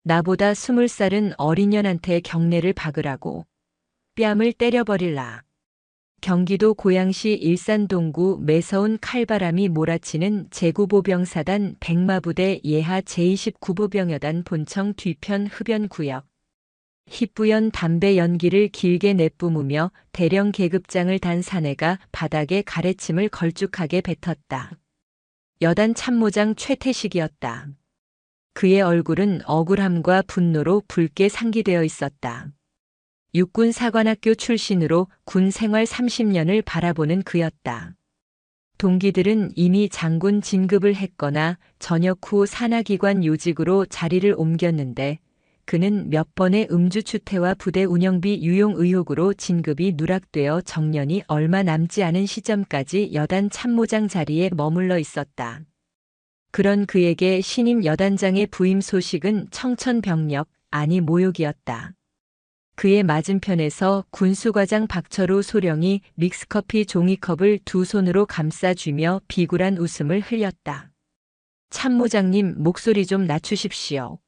나보다 20살은 어린 년한테 경례를 박으라고. 뺨을 때려버릴라. 경기도 고양시 일산동구 매서운 칼바람이 몰아치는 제9보병사단 백마부대 예하 제29보병여단 본청 뒤편 흡연구역. 희뿌연 담배 연기를 길게 내뿜으며 대령 계급장을 단 사내가 바닥에 가래침을 걸쭉하게 뱉었다. 여단 참모장 최태식이었다. 그의 얼굴은 억울함과 분노로 붉게 상기되어 있었다. 육군 사관학교 출신으로 군 생활 30년을 바라보는 그였다. 동기들은 이미 장군 진급을 했거나 전역 후 산하기관 요직으로 자리를 옮겼는데 그는 몇 번의 음주 추태와 부대 운영비 유용 의혹으로 진급이 누락되어 정년이 얼마 남지 않은 시점까지 여단 참모장 자리에 머물러 있었다. 그런 그에게 신임 여단장의 부임 소식은 청천벽력, 아니 모욕이었다. 그의 맞은편에서 군수과장 박철우 소령이 믹스커피 종이컵을 두 손으로 감싸쥐며 비굴한 웃음을 흘렸다. 참모장님, 목소리 좀 낮추십시오.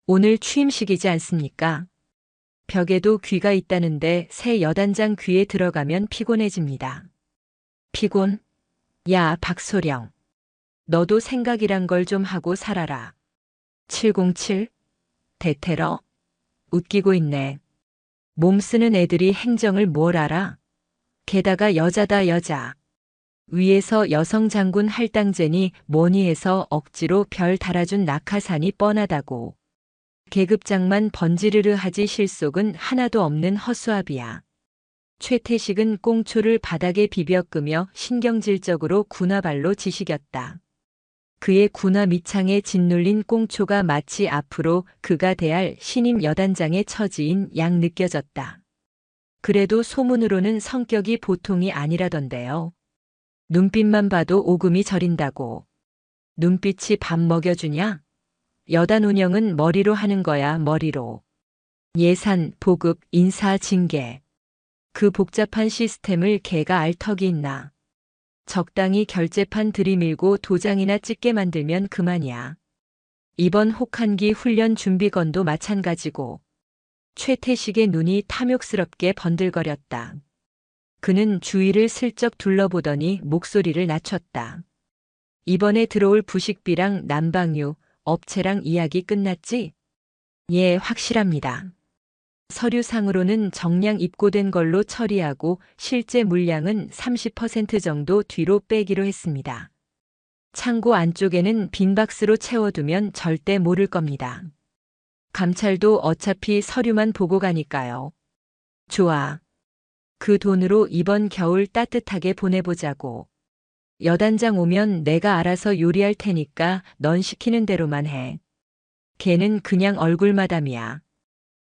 오늘 취임식이지 않습니까? 벽에도 귀가 있다는데 새 여단장 귀에 들어가면 피곤해집니다. 피곤? 야, 박소령. 너도 생각이란 걸 좀 하고 살아라. 707? 대테러? 웃기고 있네. 몸 쓰는 애들이 행정을 뭘 알아? 게다가 여자다 여자. 위에서 여성 장군 할당제니 뭐니 해서 억지로 별 달아준 낙하산이 뻔하다고. 계급장만 번지르르 하지 실속은 하나도 없는 허수아비야. 최태식은 꽁초를 바닥에 비벼 끄며 신경질적으로 군화발로 지시겼다. 그의 군화 밑창에 짓눌린 꽁초가 마치 앞으로 그가 대할 신임 여단장의 처지인 양 느껴졌다. 그래도 소문으로는 성격이 보통이 아니라던데요. 눈빛만 봐도 오금이 저린다고. 눈빛이 밥 먹여주냐? 여단 운영은 머리로 하는 거야, 머리로. 예산, 보급, 인사, 징계. 그 복잡한 시스템을 걔가 알 턱이 있나. 적당히 결제판 들이밀고 도장이나 찍게 만들면 그만이야. 이번 혹한기 훈련 준비건도 마찬가지고. 최태식의 눈이 탐욕스럽게 번들거렸다. 그는 주위를 슬쩍 둘러보더니 목소리를 낮췄다. 이번에 들어올 부식비랑 난방유, 업체랑 이야기 끝났지? 예, 확실합니다. 서류상으로는 정량 입고된 걸로 처리하고 실제 물량은 30% 정도 뒤로 빼기로 했습니다. 창고 안쪽에는 빈 박스로 채워두면 절대 모를 겁니다. 감찰도 어차피 서류만 보고 가니까요. 좋아. 그 돈으로 이번 겨울 따뜻하게 보내보자고. 여단장 오면 내가 알아서 요리할 테니까 넌 시키는 대로만 해. 걔는 그냥 얼굴마담이야.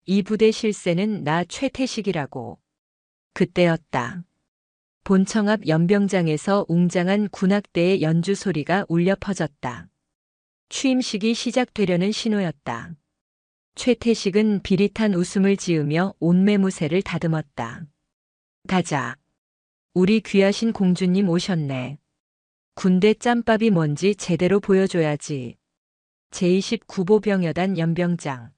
이 부대 실세는 나 최태식이라고. 그때였다. 본청 앞 연병장에서 웅장한 군악대의 연주 소리가 울려 퍼졌다. 취임식이 시작되려는 신호였다. 최태식은 비릿한 웃음을 지으며 온매무새를 다듬었다. 가자. 우리 귀하신 공주님 오셨네. 군대 짬밥이 뭔지 제대로 보여줘야지. 제29보병여단 연병장.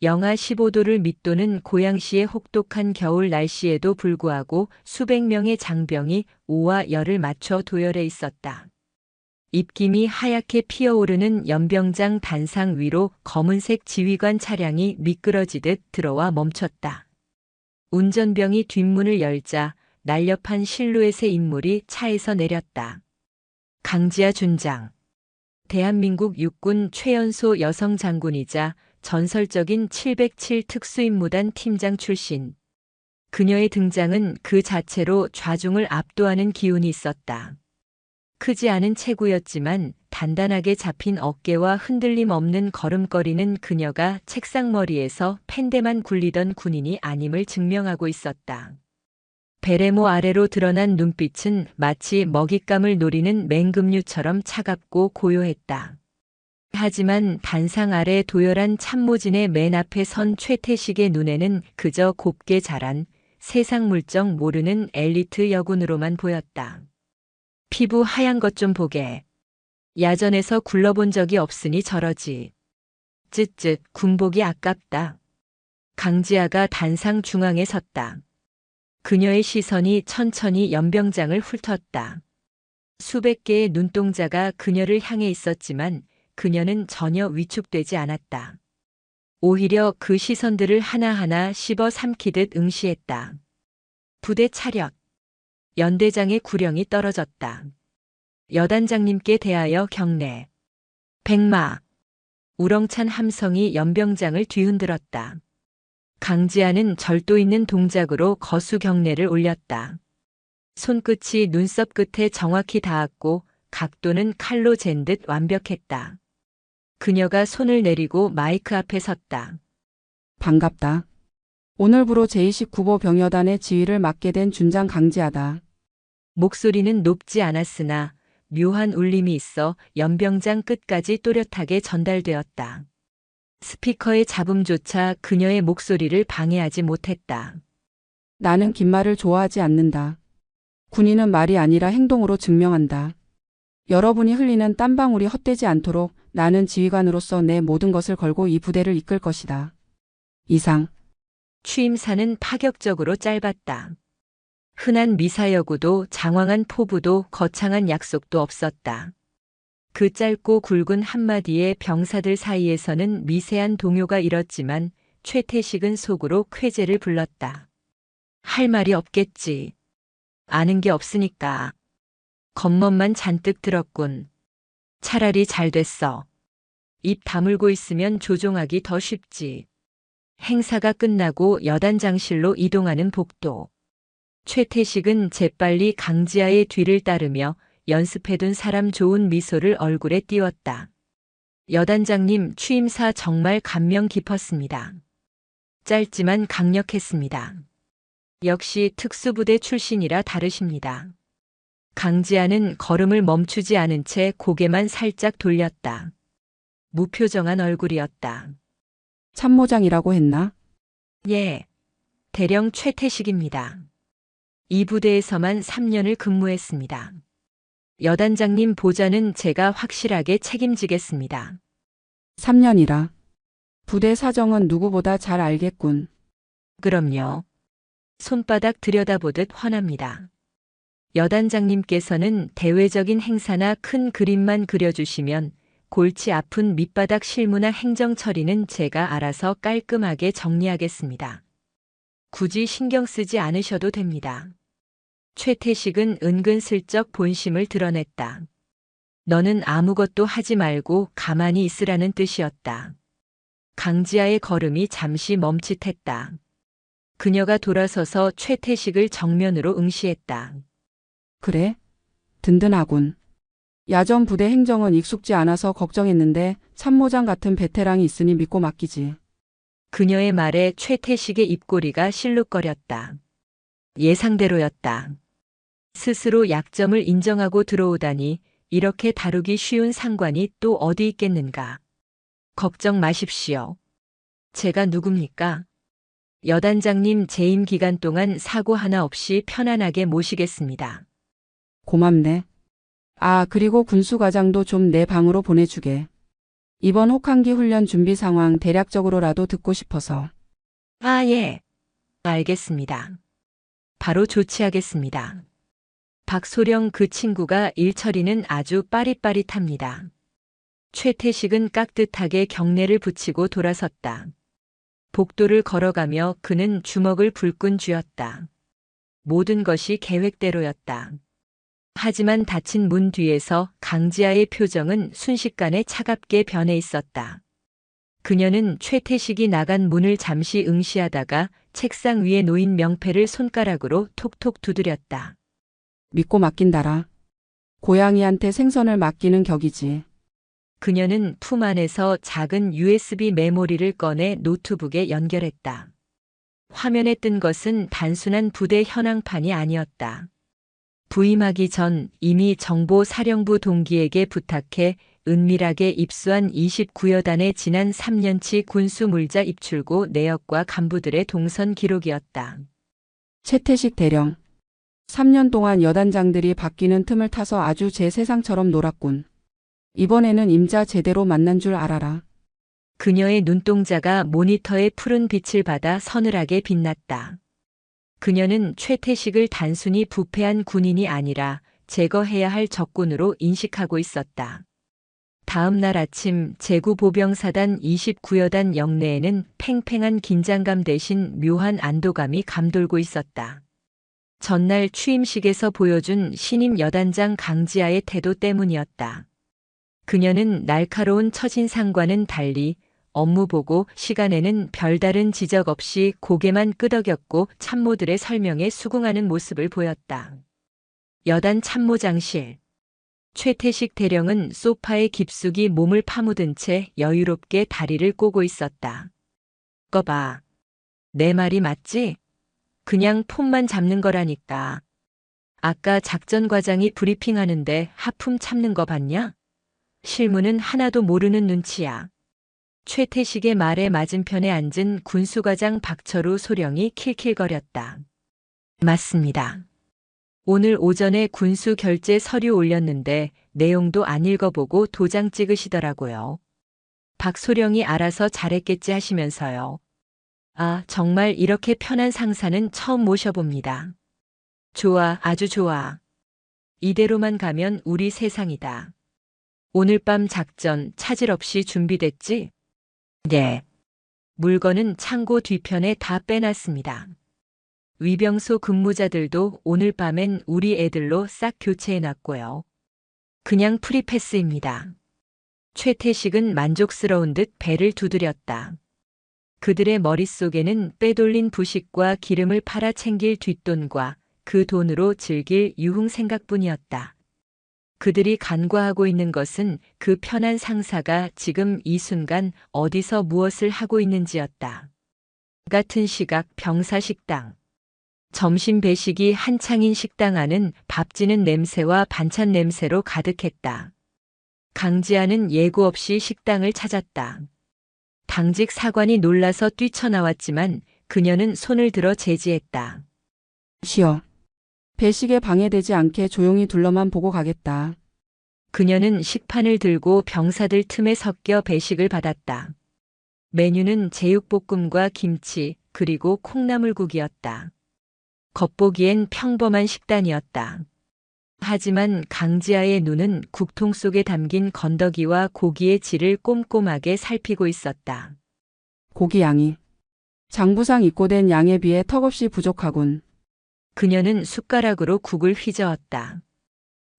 영하 15도를 밑도는 고양시의 혹독한 겨울 날씨에도 불구하고 수백 명의 장병이 오와 열을 맞춰 도열해 있었다. 입김이 하얗게 피어오르는 연병장 단상 위로 검은색 지휘관 차량이 미끄러지듯 들어와 멈췄다. 운전병이 뒷문을 열자 날렵한 실루엣의 인물이 차에서 내렸다. 강지아 준장. 대한민국 육군 최연소 여성 장군이자 전설적인 707 특수임무단 팀장 출신. 그녀의 등장은 그 자체로 좌중을 압도하는 기운이 있었다. 크지 않은 체구였지만 단단하게 잡힌 어깨와 흔들림 없는 걸음걸이는 그녀가 책상머리에서 펜대만 굴리던 군인이 아님을 증명하고 있었다. 베레모 아래로 드러난 눈빛은 마치 먹잇감을 노리는 맹금류처럼 차갑고 고요했다. 하지만 단상 아래 도열한 참모진의 맨 앞에 선 최태식의 눈에는 그저 곱게 자란 세상 물정 모르는 엘리트 여군으로만 보였다. 피부 하얀 것 좀 보게. 야전에서 굴러본 적이 없으니 저러지. 쯧쯧 군복이 아깝다. 강지아가 단상 중앙에 섰다. 그녀의 시선이 천천히 연병장을 훑었다. 수백 개의 눈동자가 그녀를 향해 있었지만 그녀는 전혀 위축되지 않았다. 오히려 그 시선들을 하나하나 씹어 삼키듯 응시했다. 부대 차렷. 연대장의 구령이 떨어졌다. 여단장님께 대하여 경례. 백마. 우렁찬 함성이 연병장을 뒤흔들었다. 강지아는 절도 있는 동작으로 거수 경례를 올렸다. 손끝이 눈썹 끝에 정확히 닿았고 각도는 칼로 잰 듯 완벽했다. 그녀가 손을 내리고 마이크 앞에 섰다. 반갑다. 오늘부로 제29보 병여단의 지휘를 맡게 된 준장 강지아다. 목소리는 높지 않았으나 묘한 울림이 있어 연병장 끝까지 또렷하게 전달되었다. 스피커의 잡음조차 그녀의 목소리를 방해하지 못했다. 나는 긴 말을 좋아하지 않는다. 군인은 말이 아니라 행동으로 증명한다. 여러분이 흘리는 땀방울이 헛되지 않도록 나는 지휘관으로서 내 모든 것을 걸고 이 부대를 이끌 것이다. 이상. 취임사는 파격적으로 짧았다. 흔한 미사여구도 장황한 포부도 거창한 약속도 없었다. 그 짧고 굵은 한마디에 병사들 사이에서는 미세한 동요가 일었지만 최태식은 속으로 쾌재를 불렀다. 할 말이 없겠지. 아는 게 없으니까. 겉멋만 잔뜩 들었군. 차라리 잘 됐어. 입 다물고 있으면 조종하기 더 쉽지. 행사가 끝나고 여단장실로 이동하는 복도. 최태식은 재빨리 강지아의 뒤를 따르며 연습해둔 사람 좋은 미소를 얼굴에 띄웠다. 여단장님 취임사 정말 감명 깊었습니다. 짧지만 강력했습니다. 역시 특수부대 출신이라 다르십니다. 강지아는 걸음을 멈추지 않은 채 고개만 살짝 돌렸다. 무표정한 얼굴이었다. 참모장이라고 했나? 예, 대령 최태식입니다. 이 부대에서만 3년을 근무했습니다. 여단장님 보좌는 제가 확실하게 책임지겠습니다. 3년이라. 부대 사정은 누구보다 잘 알겠군. 그럼요. 손바닥 들여다보듯 훤합니다. 여단장님께서는 대외적인 행사나 큰 그림만 그려주시면 골치 아픈 밑바닥 실무나 행정 처리는 제가 알아서 깔끔하게 정리하겠습니다. 굳이 신경 쓰지 않으셔도 됩니다. 최태식은 은근슬쩍 본심을 드러냈다. 너는 아무것도 하지 말고 가만히 있으라는 뜻이었다. 강지아의 걸음이 잠시 멈칫했다. 그녀가 돌아서서 최태식을 정면으로 응시했다. 그래? 든든하군. 야전 부대 행정은 익숙지 않아서 걱정했는데 참모장 같은 베테랑이 있으니 믿고 맡기지. 그녀의 말에 최태식의 입꼬리가 실룩거렸다. 예상대로였다. 스스로 약점을 인정하고 들어오다니 이렇게 다루기 쉬운 상관이 또 어디 있겠는가. 걱정 마십시오. 제가 누굽니까? 여단장님 재임 기간 동안 사고 하나 없이 편안하게 모시겠습니다. 고맙네. 아, 그리고 군수과장도 좀 내 방으로 보내주게. 이번 혹한기 훈련 준비 상황 대략적으로라도 듣고 싶어서. 아, 예. 알겠습니다. 바로 조치하겠습니다. 박소령 그 친구가 일 처리는 아주 빠릿빠릿합니다. 최태식은 깍듯하게 경례를 붙이고 돌아섰다. 복도를 걸어가며 그는 주먹을 불끈 쥐었다. 모든 것이 계획대로였다. 하지만 닫힌 문 뒤에서 강지아의 표정은 순식간에 차갑게 변해 있었다. 그녀는 최태식이 나간 문을 잠시 응시하다가 책상 위에 놓인 명패를 손가락으로 톡톡 두드렸다. 믿고 맡긴다라. 고양이한테 생선을 맡기는 격이지. 그녀는 품 안에서 작은 USB 메모리를 꺼내 노트북에 연결했다. 화면에 뜬 것은 단순한 부대 현황판이 아니었다. 부임하기 전 이미 정보사령부 동기에게 부탁해 은밀하게 입수한 29여단의 지난 3년치 군수 물자 입출고 내역과 간부들의 동선 기록이었다. 최태식 대령. 3년 동안 여단장들이 바뀌는 틈을 타서 아주 제 세상처럼 놀았군. 이번에는 임자 제대로 만난 줄 알아라. 그녀의 눈동자가 모니터의 푸른 빛을 받아 서늘하게 빛났다. 그녀는 최태식을 단순히 부패한 군인이 아니라 제거해야 할 적군으로 인식하고 있었다. 다음 날 아침 제구보병사단 29여단 영내에는 팽팽한 긴장감 대신 묘한 안도감이 감돌고 있었다. 전날 취임식에서 보여준 신임 여단장 강지아의 태도 때문이었다. 그녀는 날카로운 첫인상과는 달리 업무보고 시간에는 별다른 지적 없이 고개만 끄덕였고 참모들의 설명에 수긍하는 모습을 보였다. 여단 참모장실. 최태식 대령은 소파에 깊숙이 몸을 파묻은 채 여유롭게 다리를 꼬고 있었다. 거 봐. 내 말이 맞지? 그냥 폰만 잡는 거라니까. 아까 작전과장이 브리핑하는데 하품 참는 거 봤냐? 실무는 하나도 모르는 눈치야. 최태식의 말에 맞은편에 앉은 군수과장 박철우 소령이 킬킬거렸다. 맞습니다. 오늘 오전에 군수 결제 서류 올렸는데 내용도 안 읽어보고 도장 찍으시더라고요. 박소령이 알아서 잘했겠지 하시면서요. 아, 정말 이렇게 편한 상사는 처음 모셔봅니다. 좋아, 아주 좋아. 이대로만 가면 우리 세상이다. 오늘 밤 작전 차질 없이 준비됐지? 네. 물건은 창고 뒤편에 다 빼놨습니다. 위병소 근무자들도 오늘 밤엔 우리 애들로 싹 교체해놨고요. 그냥 프리패스입니다. 최태식은 만족스러운 듯 배를 두드렸다. 그들의 머릿속에는 빼돌린 부식과 기름을 팔아 챙길 뒷돈과 그 돈으로 즐길 유흥 생각뿐이었다. 그들이 간과하고 있는 것은 그 편한 상사가 지금 이 순간 어디서 무엇을 하고 있는지였다. 같은 시각 병사식당. 점심 배식이 한창인 식당 안은 밥지는 냄새와 반찬 냄새로 가득했다. 강지아는 예고 없이 식당을 찾았다. 당직 사관이 놀라서 뛰쳐나왔지만 그녀는 손을 들어 제지했다. 쉬어. 배식에 방해되지 않게 조용히 둘러만 보고 가겠다. 그녀는 식판을 들고 병사들 틈에 섞여 배식을 받았다. 메뉴는 제육볶음과 김치 그리고 콩나물국이었다. 겉보기엔 평범한 식단이었다. 하지만 강지아의 눈은 국통 속에 담긴 건더기와 고기의 질을 꼼꼼하게 살피고 있었다. 고기 양이. 장부상 입고된 양에 비해 턱없이 부족하군. 그녀는 숟가락으로 국을 휘저었다.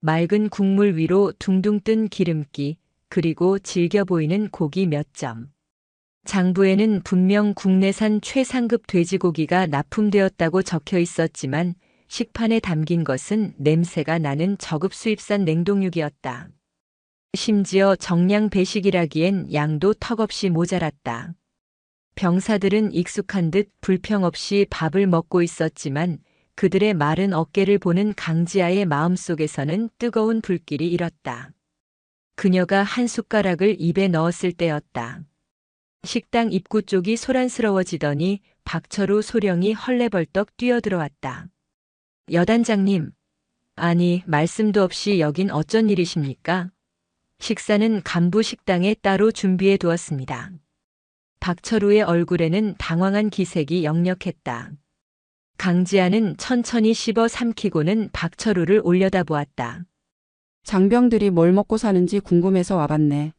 맑은 국물 위로 둥둥 뜬 기름기, 그리고 질겨 보이는 고기 몇 점. 장부에는 분명 국내산 최상급 돼지고기가 납품되었다고 적혀 있었지만 식판에 담긴 것은 냄새가 나는 저급 수입산 냉동육이었다. 심지어 정량 배식이라기엔 양도 턱없이 모자랐다. 병사들은 익숙한 듯 불평 없이 밥을 먹고 있었지만 그들의 마른 어깨를 보는 강지아의 마음속에서는 뜨거운 불길이 일었다. 그녀가 한 숟가락을 입에 넣었을 때였다. 식당 입구 쪽이 소란스러워지더니 박철우 소령이 헐레벌떡 뛰어들어왔다. 여단장님, 아니 말씀도 없이 여긴 어쩐 일이십니까? 식사는 간부 식당에 따로 준비해 두었습니다. 박철우의 얼굴에는 당황한 기색이 역력했다. 강지아는 천천히 씹어 삼키고는 박철우를 올려다보았다. 장병들이 뭘 먹고 사는지 궁금해서 와봤네.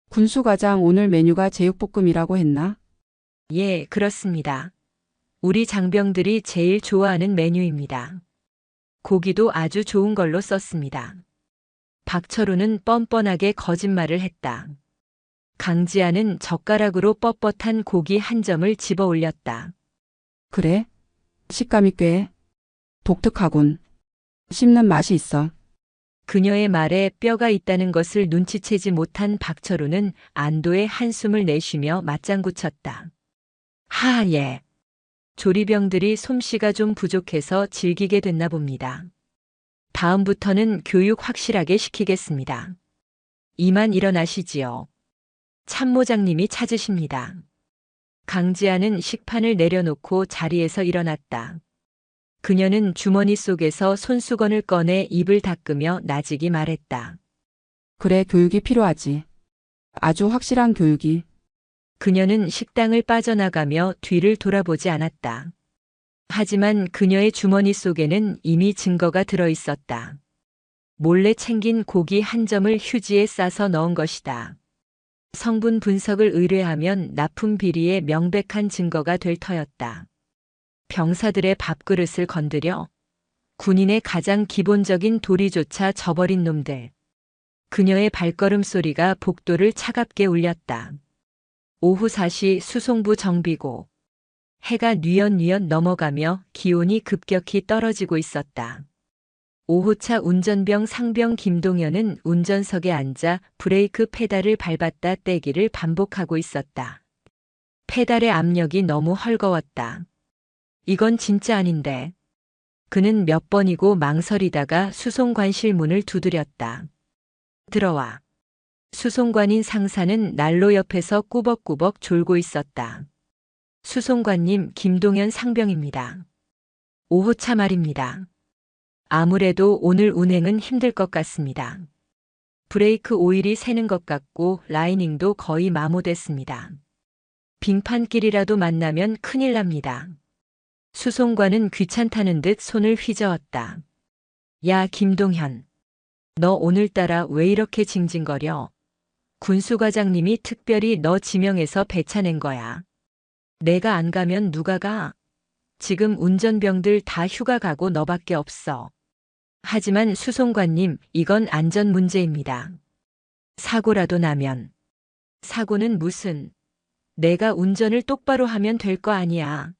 군수과장 오늘 메뉴가 제육볶음이라고 했나? 예, 그렇습니다. 우리 장병들이 제일 좋아하는 메뉴입니다. 고기도 아주 좋은 걸로 썼습니다. 박철우는 뻔뻔하게 거짓말을 했다. 강지아는 젓가락으로 뻣뻣한 고기 한 점을 집어 올렸다. 그래? 식감이 꽤 독특하군. 씹는 맛이 있어. 그녀의 말에 뼈가 있다는 것을 눈치채지 못한 박철우는 안도의 한숨을 내쉬며 맞장구 쳤다. 하, 예. 조리병들이 솜씨가 좀 부족해서 질기게 됐나 봅니다. 다음부터는 교육 확실하게 시키겠습니다. 이만 일어나시지요. 참모장님이 찾으십니다. 강지아는 식판을 내려놓고 자리에서 일어났다. 그녀는 주머니 속에서 손수건을 꺼내 입을 닦으며 나직이 말했다. 그래, 교육이 필요하지. 아주 확실한 교육이. 그녀는 식당을 빠져나가며 뒤를 돌아보지 않았다. 하지만 그녀의 주머니 속에는 이미 증거가 들어 있었다. 몰래 챙긴 고기 한 점을 휴지에 싸서 넣은 것이다. 성분 분석을 의뢰하면 납품 비리의 명백한 증거가 될 터였다. 병사들의 밥그릇을 건드려 군인의 가장 기본적인 도리조차 저버린 놈들. 그녀의 발걸음 소리가 복도를 차갑게 울렸다. 오후 4시 수송부 정비고. 해가 뉘엿뉘엿 넘어가며 기온이 급격히 떨어지고 있었다. 5호차 운전병 상병 김동현은 운전석에 앉아 브레이크 페달을 밟았다 떼기를 반복하고 있었다. 페달의 압력이 너무 헐거웠다. 이건 진짜 아닌데. 그는 몇 번이고 망설이다가 수송관실 문을 두드렸다. 들어와. 수송관인 상사는 난로 옆에서 꾸벅꾸벅 졸고 있었다. 수송관님, 김동현 상병입니다. 5호차 말입니다. 아무래도 오늘 운행은 힘들 것 같습니다. 브레이크 오일이 새는 것 같고 라이닝도 거의 마모됐습니다. 빙판길이라도 만나면 큰일 납니다. 수송관은 귀찮다는 듯 손을 휘저었다. 야, 김동현. 너 오늘따라 왜 이렇게 징징거려? 군수과장님이 특별히 너 지명해서 배차낸 거야. 내가 안 가면 누가 가? 지금 운전병들 다 휴가 가고 너밖에 없어. 하지만 수송관님, 이건 안전 문제입니다. 사고라도 나면. 사고는 무슨? 내가 운전을 똑바로 하면 될 거 아니야.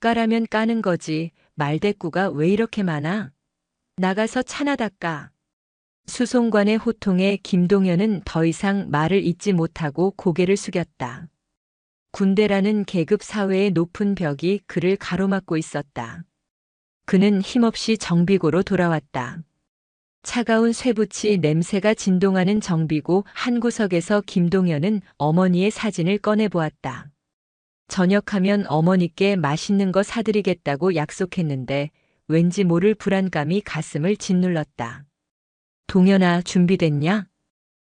까라면 까는 거지. 말대꾸가 왜 이렇게 많아? 나가서 차나 닦아. 수송관의 호통에 김동현은 더 이상 말을 잇지 못하고 고개를 숙였다. 군대라는 계급 사회의 높은 벽이 그를 가로막고 있었다. 그는 힘없이 정비고로 돌아왔다. 차가운 쇠붙이 냄새가 진동하는 정비고 한 구석에서 김동현은 어머니의 사진을 꺼내보았다. 저녁하면 어머니께 맛있는 거 사드리겠다고 약속했는데 왠지 모를 불안감이 가슴을 짓눌렀다. 동현아, 준비됐냐?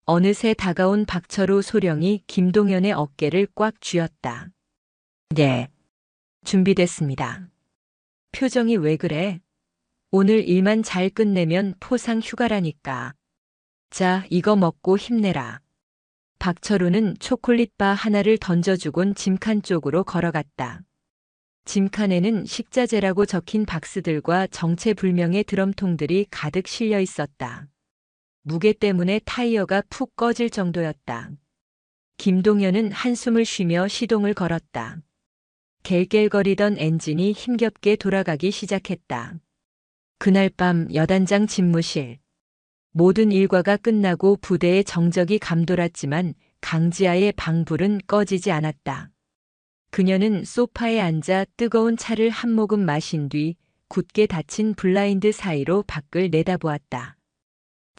어느새 다가온 박철우 소령이 김동현의 어깨를 꽉 쥐었다. 네. 준비됐습니다. 표정이 왜 그래? 오늘 일만 잘 끝내면 포상 휴가라니까. 자, 이거 먹고 힘내라. 박철우는 초콜릿바 하나를 던져주곤 짐칸 쪽으로 걸어갔다. 짐칸에는 식자재라고 적힌 박스들과 정체불명의 드럼통들이 가득 실려 있었다. 무게 때문에 타이어가 푹 꺼질 정도였다. 김동현은 한숨을 쉬며 시동을 걸었다. 갤갤거리던 엔진이 힘겹게 돌아가기 시작했다. 그날 밤 여단장 집무실. 모든 일과가 끝나고 부대의 정적이 감돌았지만 강지아의 방불은 꺼지지 않았다. 그녀는 소파에 앉아 뜨거운 차를 한 모금 마신 뒤 굳게 닫힌 블라인드 사이로 밖을 내다보았다.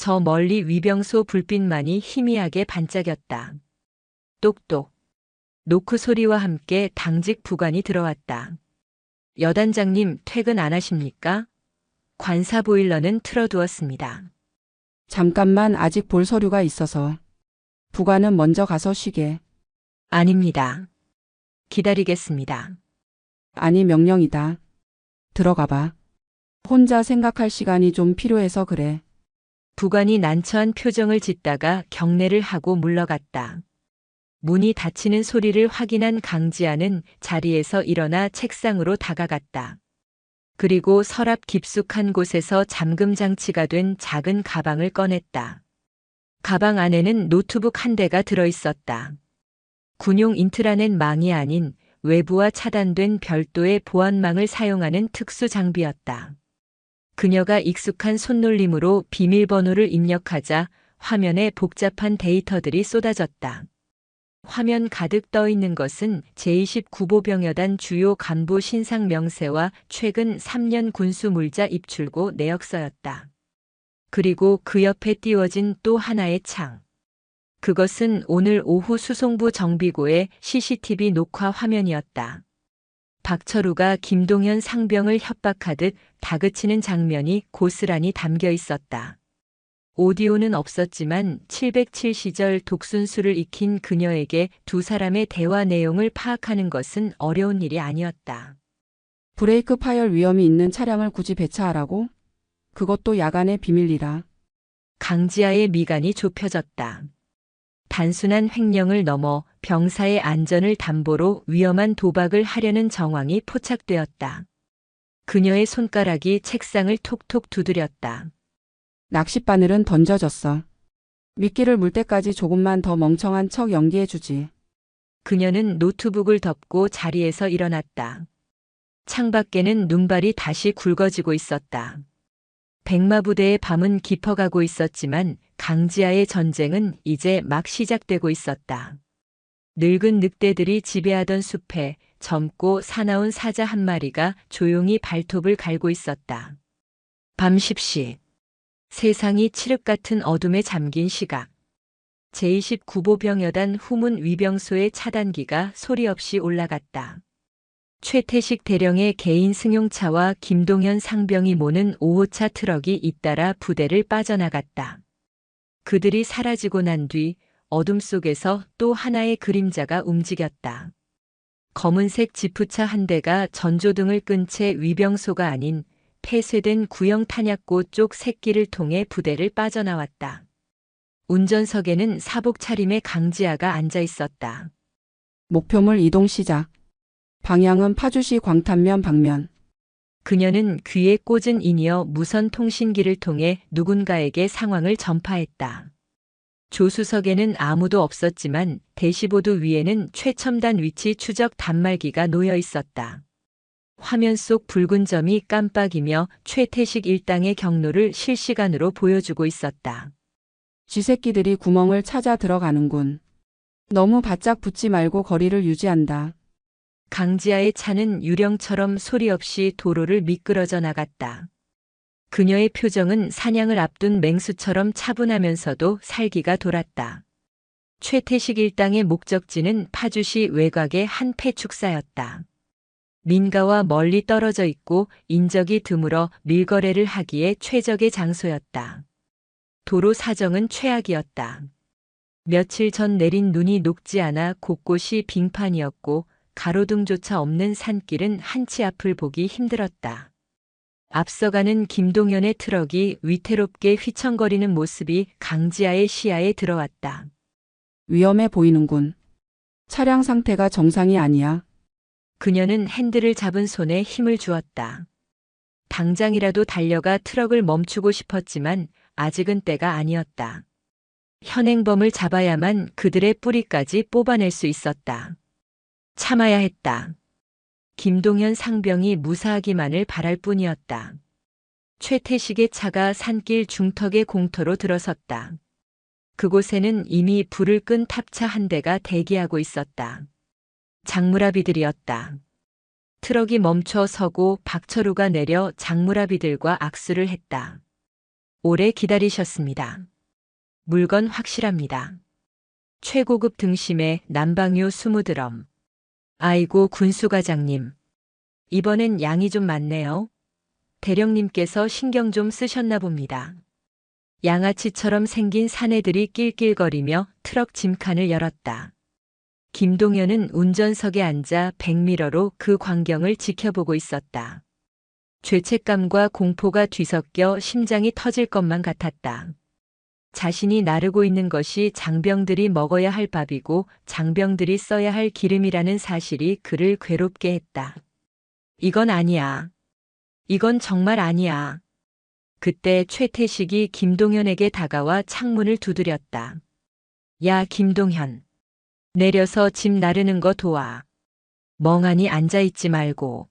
저 멀리 위병소 불빛만이 희미하게 반짝였다. 똑똑. 노크 소리와 함께 당직 부관이 들어왔다. 여단장님, 퇴근 안 하십니까? 관사 보일러는 틀어두었습니다. 잠깐만, 아직 볼 서류가 있어서. 부관은 먼저 가서 쉬게. 아닙니다. 기다리겠습니다. 아니, 명령이다. 들어가 봐. 혼자 생각할 시간이 좀 필요해서 그래. 부관이 난처한 표정을 짓다가 경례를 하고 물러갔다. 문이 닫히는 소리를 확인한 강지아는 자리에서 일어나 책상으로 다가갔다. 그리고 서랍 깊숙한 곳에서 잠금 장치가 된 작은 가방을 꺼냈다. 가방 안에는 노트북 한 대가 들어 있었다. 군용 인트라넷 망이 아닌 외부와 차단된 별도의 보안망을 사용하는 특수 장비였다. 그녀가 익숙한 손놀림으로 비밀번호를 입력하자 화면에 복잡한 데이터들이 쏟아졌다. 화면 가득 떠 있는 것은 제29보병여단 주요 간부 신상 명세와 최근 3년 군수 물자 입출고 내역서였다. 그리고 그 옆에 띄워진 또 하나의 창. 그것은 오늘 오후 수송부 정비고의 CCTV 녹화 화면이었다. 박철우가 김동현 상병을 협박하듯 다그치는 장면이 고스란히 담겨 있었다. 오디오는 없었지만 707시절 독순수를 익힌 그녀에게 두 사람의 대화 내용을 파악하는 것은 어려운 일이 아니었다. 브레이크 파열 위험이 있는 차량을 굳이 배차하라고? 그것도 야간의 비밀이라. 강지아의 미간이 좁혀졌다. 단순한 횡령을 넘어 병사의 안전을 담보로 위험한 도박을 하려는 정황이 포착되었다. 그녀의 손가락이 책상을 톡톡 두드렸다. 낚싯바늘은 던져졌어. 미끼를 물 때까지 조금만 더 멍청한 척 연기해주지. 그녀는 노트북을 덮고 자리에서 일어났다. 창밖에는 눈발이 다시 굵어지고 있었다. 백마부대의 밤은 깊어가고 있었지만 강지아의 전쟁은 이제 막 시작되고 있었다. 늙은 늑대들이 지배하던 숲에 젊고 사나운 사자 한 마리가 조용히 발톱을 갈고 있었다. 밤 10시. 세상이 칠흑 같은 어둠에 잠긴 시각. 제29보병여단 후문 위병소의 차단기가 소리 없이 올라갔다. 최태식 대령의 개인 승용차와 김동현 상병이 모는 5호차 트럭이 잇따라 부대를 빠져나갔다. 그들이 사라지고 난 뒤 어둠 속에서 또 하나의 그림자가 움직였다. 검은색 지프차 한 대가 전조등을 끈 채 위병소가 아닌 폐쇄된 구형 탄약고 쪽 새끼를 통해 부대를 빠져나왔다. 운전석에는 사복 차림의 강지아가 앉아 있었다. 목표물 이동 시작. 방향은 파주시 광탄면 방면. 그녀는 귀에 꽂은 인이어 무선 통신기를 통해 누군가에게 상황을 전파했다. 조수석에는 아무도 없었지만 대시보드 위에는 최첨단 위치 추적 단말기가 놓여 있었다. 화면 속 붉은 점이 깜빡이며 최태식 일당의 경로를 실시간으로 보여주고 있었다. 쥐새끼들이 구멍을 찾아 들어가는군. 너무 바짝 붙지 말고 거리를 유지한다. 강지아의 차는 유령처럼 소리 없이 도로를 미끄러져 나갔다. 그녀의 표정은 사냥을 앞둔 맹수처럼 차분하면서도 살기가 돌았다. 최태식 일당의 목적지는 파주시 외곽의 한 폐축사였다. 민가와 멀리 떨어져 있고 인적이 드물어 밀거래를 하기에 최적의 장소였다. 도로 사정은 최악이었다. 며칠 전 내린 눈이 녹지 않아 곳곳이 빙판이었고 가로등조차 없는 산길은 한치 앞을 보기 힘들었다. 앞서가는 김동현의 트럭이 위태롭게 휘청거리는 모습이 강지아의 시야에 들어왔다. 위험해 보이는군. 차량 상태가 정상이 아니야. 그녀는 핸들을 잡은 손에 힘을 주었다. 당장이라도 달려가 트럭을 멈추고 싶었지만 아직은 때가 아니었다. 현행범을 잡아야만 그들의 뿌리까지 뽑아낼 수 있었다. 참아야 했다. 김동현 상병이 무사하기만을 바랄 뿐이었다. 최태식의 차가 산길 중턱의 공터로 들어섰다. 그곳에는 이미 불을 끈 탑차 한 대가 대기하고 있었다. 장무라비들이었다. 트럭이 멈춰 서고 박철우가 내려 장무라비들과 악수를 했다. 오래 기다리셨습니다. 물건 확실합니다. 최고급 등심에 남방유 20드럼. 아이고 군수과장님. 이번엔 양이 좀 많네요. 대령님께서 신경 좀 쓰셨나 봅니다. 양아치처럼 생긴 사내들이 낄낄거리며 트럭 짐칸을 열었다. 김동현은 운전석에 앉아 백미러로 그 광경을 지켜보고 있었다. 죄책감과 공포가 뒤섞여 심장이 터질 것만 같았다. 자신이 나르고 있는 것이 장병들이 먹어야 할 밥이고 장병들이 써야 할 기름이라는 사실이 그를 괴롭게 했다. 이건 아니야. 이건 정말 아니야. 그때 최태식이 김동현에게 다가와 창문을 두드렸다. 야, 김동현. 내려서 짐 나르는 거 도와. 멍하니 앉아있지 말고.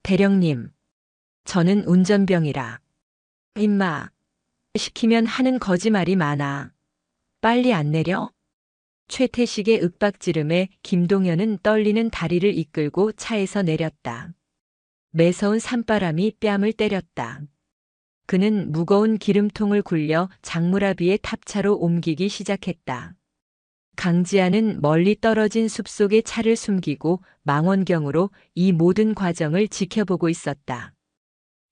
대령님. 저는 운전병이라. 임마. 시키면 하는 거짓말이 많아. 빨리 안 내려? 최태식의 윽박지름에 김동현은 떨리는 다리를 이끌고 차에서 내렸다. 매서운 산바람이 뺨을 때렸다. 그는 무거운 기름통을 굴려 장무라비의 탑차로 옮기기 시작했다. 강지아는 멀리 떨어진 숲속에 차를 숨기고 망원경으로 이 모든 과정을 지켜보고 있었다.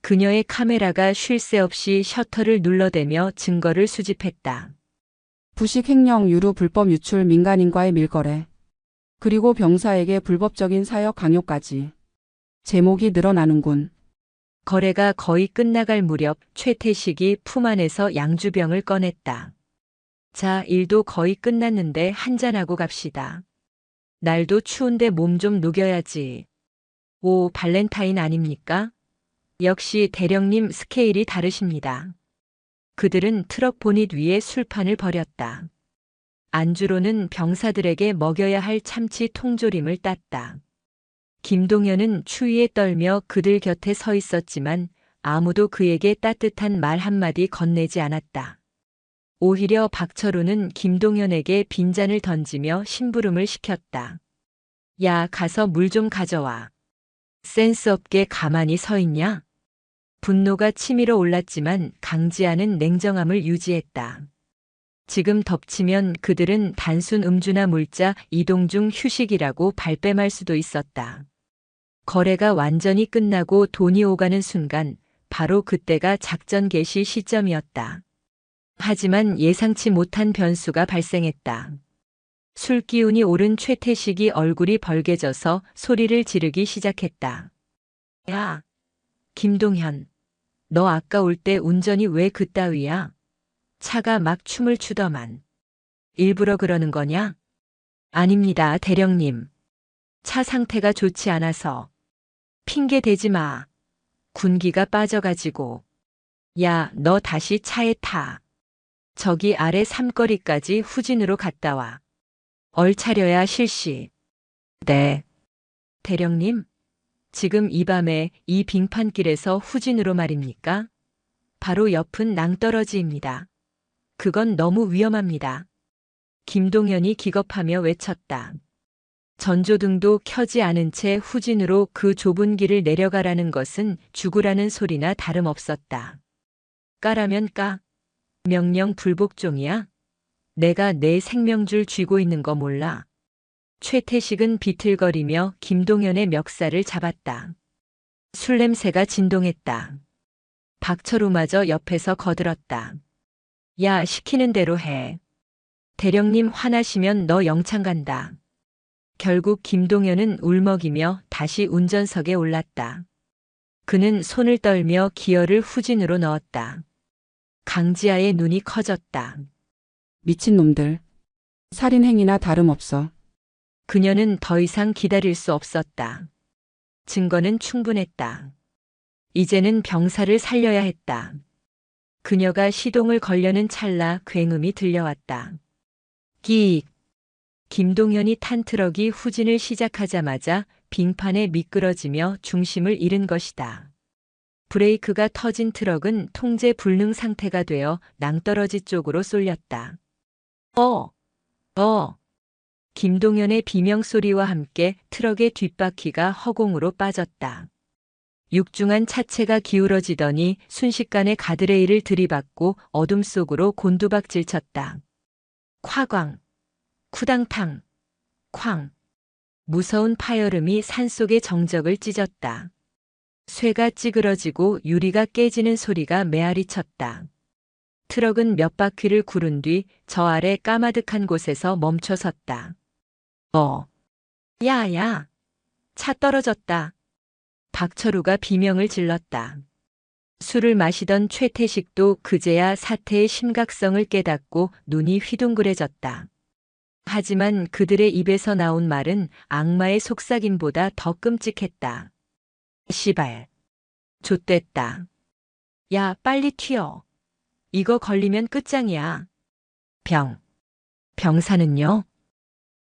그녀의 카메라가 쉴 새 없이 셔터를 눌러대며 증거를 수집했다. 부식 횡령 유류 불법 유출 민간인과의 밀거래. 그리고 병사에게 불법적인 사역 강요까지. 제목이 늘어나는군. 거래가 거의 끝나갈 무렵 최태식이 품 안에서 양주병을 꺼냈다. 자, 일도 거의 끝났는데 한잔하고 갑시다. 날도 추운데 몸 좀 녹여야지. 오, 발렌타인 아닙니까? 역시 대령님 스케일이 다르십니다. 그들은 트럭 보닛 위에 술판을 벌였다. 안주로는 병사들에게 먹여야 할 참치 통조림을 땄다. 김동현은 추위에 떨며 그들 곁에 서 있었지만 아무도 그에게 따뜻한 말 한마디 건네지 않았다. 오히려 박철우는 김동현에게 빈잔을 던지며 심부름을 시켰다. 야, 가서 물 좀 가져와. 센스 없게 가만히 서 있냐? 분노가 치밀어 올랐지만 강지아는 냉정함을 유지했다. 지금 덮치면 그들은 단순 음주나 물자 이동 중 휴식이라고 발뺌할 수도 있었다. 거래가 완전히 끝나고 돈이 오가는 순간 바로 그때가 작전 개시 시점이었다. 하지만 예상치 못한 변수가 발생했다. 술 기운이 오른 최태식이 얼굴이 벌개져서 소리를 지르기 시작했다. 야, 김동현, 너 아까 올 때 운전이 왜 그따위야? 차가 막 춤을 추더만. 일부러 그러는 거냐? 아닙니다, 대령님. 차 상태가 좋지 않아서. 핑계 대지 마. 군기가 빠져가지고. 야, 너 다시 차에 타. 저기 아래 삼거리까지 후진으로 갔다 와. 얼차려야 실시. 네. 대령님, 지금 이 밤에 이 빙판길에서 후진으로 말입니까? 바로 옆은 낭떠러지입니다. 그건 너무 위험합니다. 김동현이 기겁하며 외쳤다. 전조등도 켜지 않은 채 후진으로 그 좁은 길을 내려가라는 것은 죽으라는 소리나 다름없었다. 까라면 까. 명령 불복종이야? 내가 내 생명줄 쥐고 있는 거 몰라. 최태식은 비틀거리며 김동현의 멱살을 잡았다. 술 냄새가 진동했다. 박철우마저 옆에서 거들었다. 야, 시키는 대로 해. 대령님 화나시면 너 영창 간다. 결국 김동현은 울먹이며 다시 운전석에 올랐다. 그는 손을 떨며 기어를 후진으로 넣었다. 강지아의 눈이 커졌다. 미친놈들. 살인행위나 다름없어. 그녀는 더 이상 기다릴 수 없었다. 증거는 충분했다. 이제는 병사를 살려야 했다. 그녀가 시동을 걸려는 찰나 굉음이 들려왔다. 끼익. 김동현이 탄 트럭이 후진을 시작하자마자 빙판에 미끄러지며 중심을 잃은 것이다. 브레이크가 터진 트럭은 통제 불능 상태가 되어 낭떠러지 쪽으로 쏠렸다. 김동현의 비명소리와 함께 트럭의 뒷바퀴가 허공으로 빠졌다. 육중한 차체가 기울어지더니 순식간에 가드레일을 들이받고 어둠 속으로 곤두박질 쳤다. 콰광, 쿠당탕, 쾅. 무서운 파열음이 산속의 정적을 찢었다. 쇠가 찌그러지고 유리가 깨지는 소리가 메아리 쳤다. 트럭은 몇 바퀴를 구른 뒤 저 아래 까마득한 곳에서 멈춰 섰다. 야야, 차 떨어졌다. 박철우가 비명을 질렀다. 술을 마시던 최태식도 그제야 사태의 심각성을 깨닫고 눈이 휘둥그레졌다. 하지만 그들의 입에서 나온 말은 악마의 속삭임보다 더 끔찍했다. 시발. 좆됐다. 야, 빨리 튀어. 이거 걸리면 끝장이야. 병사는요?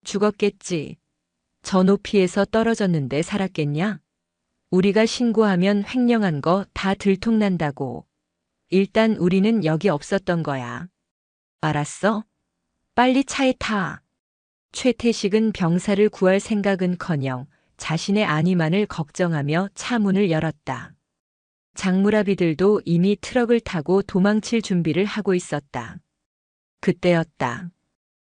죽었겠지. 저 높이에서 떨어졌는데 살았겠냐? 우리가 신고하면 횡령한 거 다 들통난다고. 일단 우리는 여기 없었던 거야. 알았어? 빨리 차에 타. 최태식은 병사를 구할 생각은커녕 자신의 안위만을 걱정하며 차 문을 열었다. 장무라비들도 이미 트럭을 타고 도망칠 준비를 하고 있었다. 그때였다.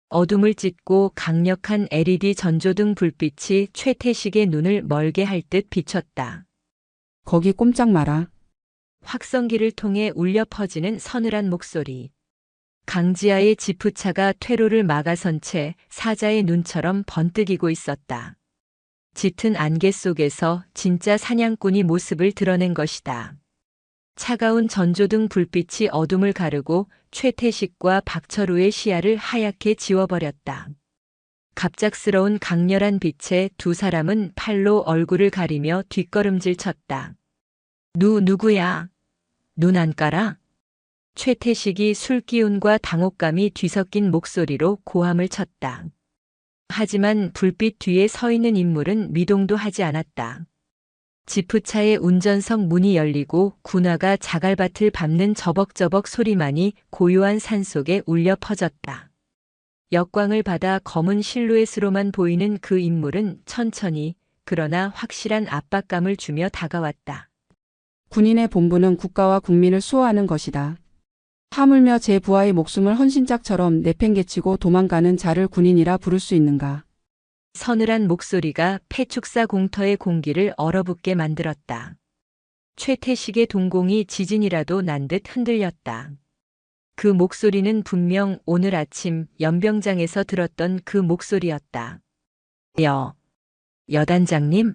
어둠을 찢고 강력한 LED 전조등 불빛이 최태식의 눈을 멀게 할 듯 비췄다. 거기 꼼짝 마라. 확성기를 통해 울려 퍼지는 서늘한 목소리. 강지아의 지프차가 퇴로를 막아선 채 사자의 눈처럼 번뜩이고 있었다. 짙은 안개 속에서 진짜 사냥꾼이 모습을 드러낸 것이다. 차가운 전조등 불빛이 어둠을 가르고 최태식과 박철우의 시야를 하얗게 지워버렸다. 갑작스러운 강렬한 빛에 두 사람은 팔로 얼굴을 가리며 뒷걸음질 쳤다. 누구야? 눈 안 깔아? 최태식이 술기운과 당혹감이 뒤섞인 목소리로 고함을 쳤다. 하지만 불빛 뒤에 서 있는 인물은 미동도 하지 않았다. 지프차의 운전석 문이 열리고 군화가 자갈밭을 밟는 저벅저벅 소리만이 고요한 산속에 울려 퍼졌다. 역광을 받아 검은 실루엣으로만 보이는 그 인물은 천천히 그러나 확실한 압박감을 주며 다가왔다. 군인의 본분은 국가와 국민을 수호하는 것이다. 하물며 제 부하의 목숨을 헌신짝처럼 내팽개치고 도망가는 자를 군인이라 부를 수 있는가. 서늘한 목소리가 폐축사 공터의 공기를 얼어붙게 만들었다. 최태식의 동공이 지진이라도 난 듯 흔들렸다. 그 목소리는 분명 오늘 아침 연병장에서 들었던 그 목소리였다. 여단장님?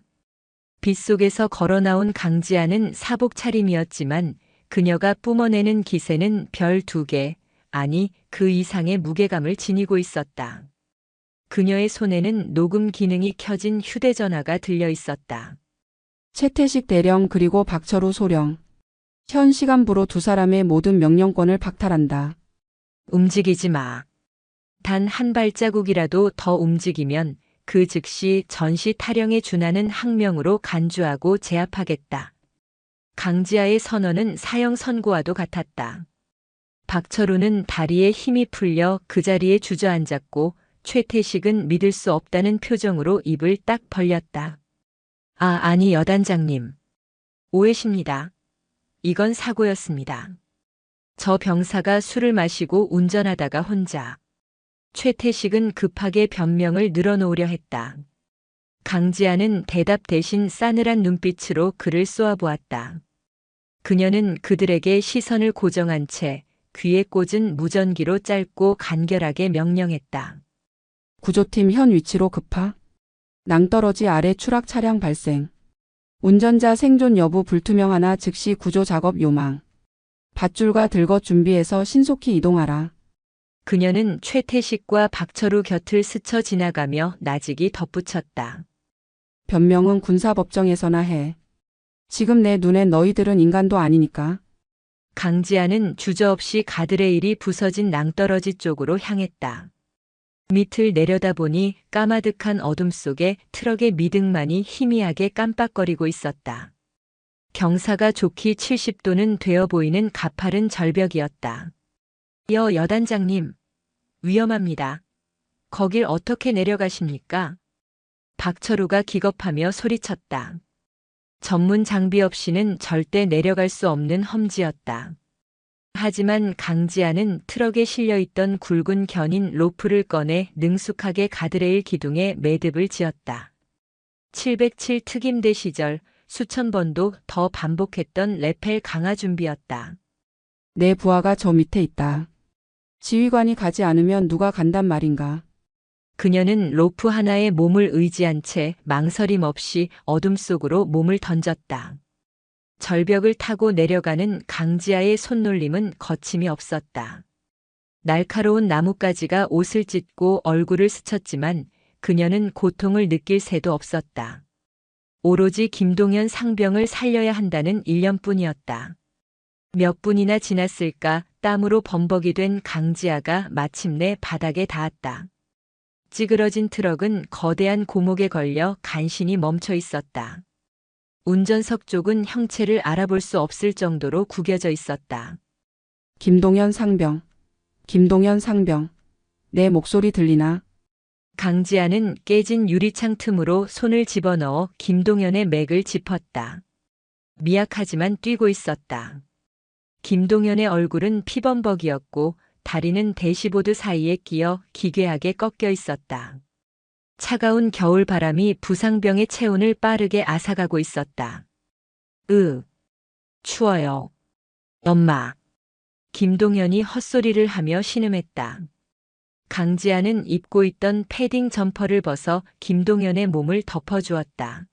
빗속에서 걸어나온 강지아는 사복 차림이었지만 그녀가 뿜어내는 기세는 별 2개, 아니 그 이상의 무게감을 지니고 있었다. 그녀의 손에는 녹음 기능이 켜진 휴대전화가 들려 있었다. 최태식 대령 그리고 박철우 소령. 현 시간부로 두 사람의 모든 명령권을 박탈한다. 움직이지 마. 단 한 발자국이라도 더 움직이면 그 즉시 전시 타령에 준하는 항명으로 간주하고 제압하겠다. 강지아의 선언은 사형 선고와도 같았다. 박철우는 다리에 힘이 풀려 그 자리에 주저앉았고 최태식은 믿을 수 없다는 표정으로 입을 딱 벌렸다. 아니 여단장님. 오해십니다. 이건 사고였습니다. 저 병사가 술을 마시고 운전하다가 혼자. 최태식은 급하게 변명을 늘어놓으려 했다. 강지아는 대답 대신 싸늘한 눈빛으로 그를 쏘아보았다. 그녀는 그들에게 시선을 고정한 채 귀에 꽂은 무전기로 짧고 간결하게 명령했다. 구조팀 현 위치로 급파. 낭떠러지 아래 추락 차량 발생. 운전자 생존 여부 불투명하나 즉시 구조 작업 요망. 밧줄과 들것 준비해서 신속히 이동하라. 그녀는 최태식과 박철우 곁을 스쳐 지나가며 나직이 덧붙였다. 변명은 군사법정에서나 해. 지금 내 눈엔 너희들은 인간도 아니니까. 강지아는 주저없이 가드레일이 부서진 낭떠러지 쪽으로 향했다. 밑을 내려다보니 까마득한 어둠 속에 트럭의 미등만이 희미하게 깜빡거리고 있었다. 경사가 좋기 70도는 되어 보이는 가파른 절벽이었다. 여단장님, 위험합니다. 거길 어떻게 내려가십니까? 박철우가 기겁하며 소리쳤다. 전문 장비 없이는 절대 내려갈 수 없는 험지였다. 하지만 강지아는 트럭에 실려있던 굵은 견인 로프를 꺼내 능숙하게 가드레일 기둥에 매듭을 지었다. 707 특임대 시절 수천 번도 더 반복했던 레펠 강화 준비였다. 내 부하가 저 밑에 있다. 지휘관이 가지 않으면 누가 간단 말인가. 그녀는 로프 하나에 몸을 의지한 채 망설임 없이 어둠 속으로 몸을 던졌다. 절벽을 타고 내려가는 강지아의 손놀림은 거침이 없었다. 날카로운 나뭇가지가 옷을 찢고 얼굴을 스쳤지만 그녀는 고통을 느낄 새도 없었다. 오로지 김동현 상병을 살려야 한다는 일념뿐이었다. 몇 분이나 지났을까 땀으로 범벅이 된 강지아가 마침내 바닥에 닿았다. 찌그러진 트럭은 거대한 고목에 걸려 간신히 멈춰 있었다. 운전석 쪽은 형체를 알아볼 수 없을 정도로 구겨져 있었다. 김동현 상병. 김동현 상병. 내 목소리 들리나? 강지아는 깨진 유리창 틈으로 손을 집어넣어 김동현의 맥을 짚었다. 미약하지만 뛰고 있었다. 김동현의 얼굴은 피범벅이었고 다리는 대시보드 사이에 끼어 기괴하게 꺾여 있었다. 차가운 겨울 바람이 부상병의 체온을 빠르게 앗아가고 있었다. 추워요. 엄마. 김동현이 헛소리를 하며 신음했다. 강지아는 입고 있던 패딩 점퍼를 벗어 김동현의 몸을 덮어주었다.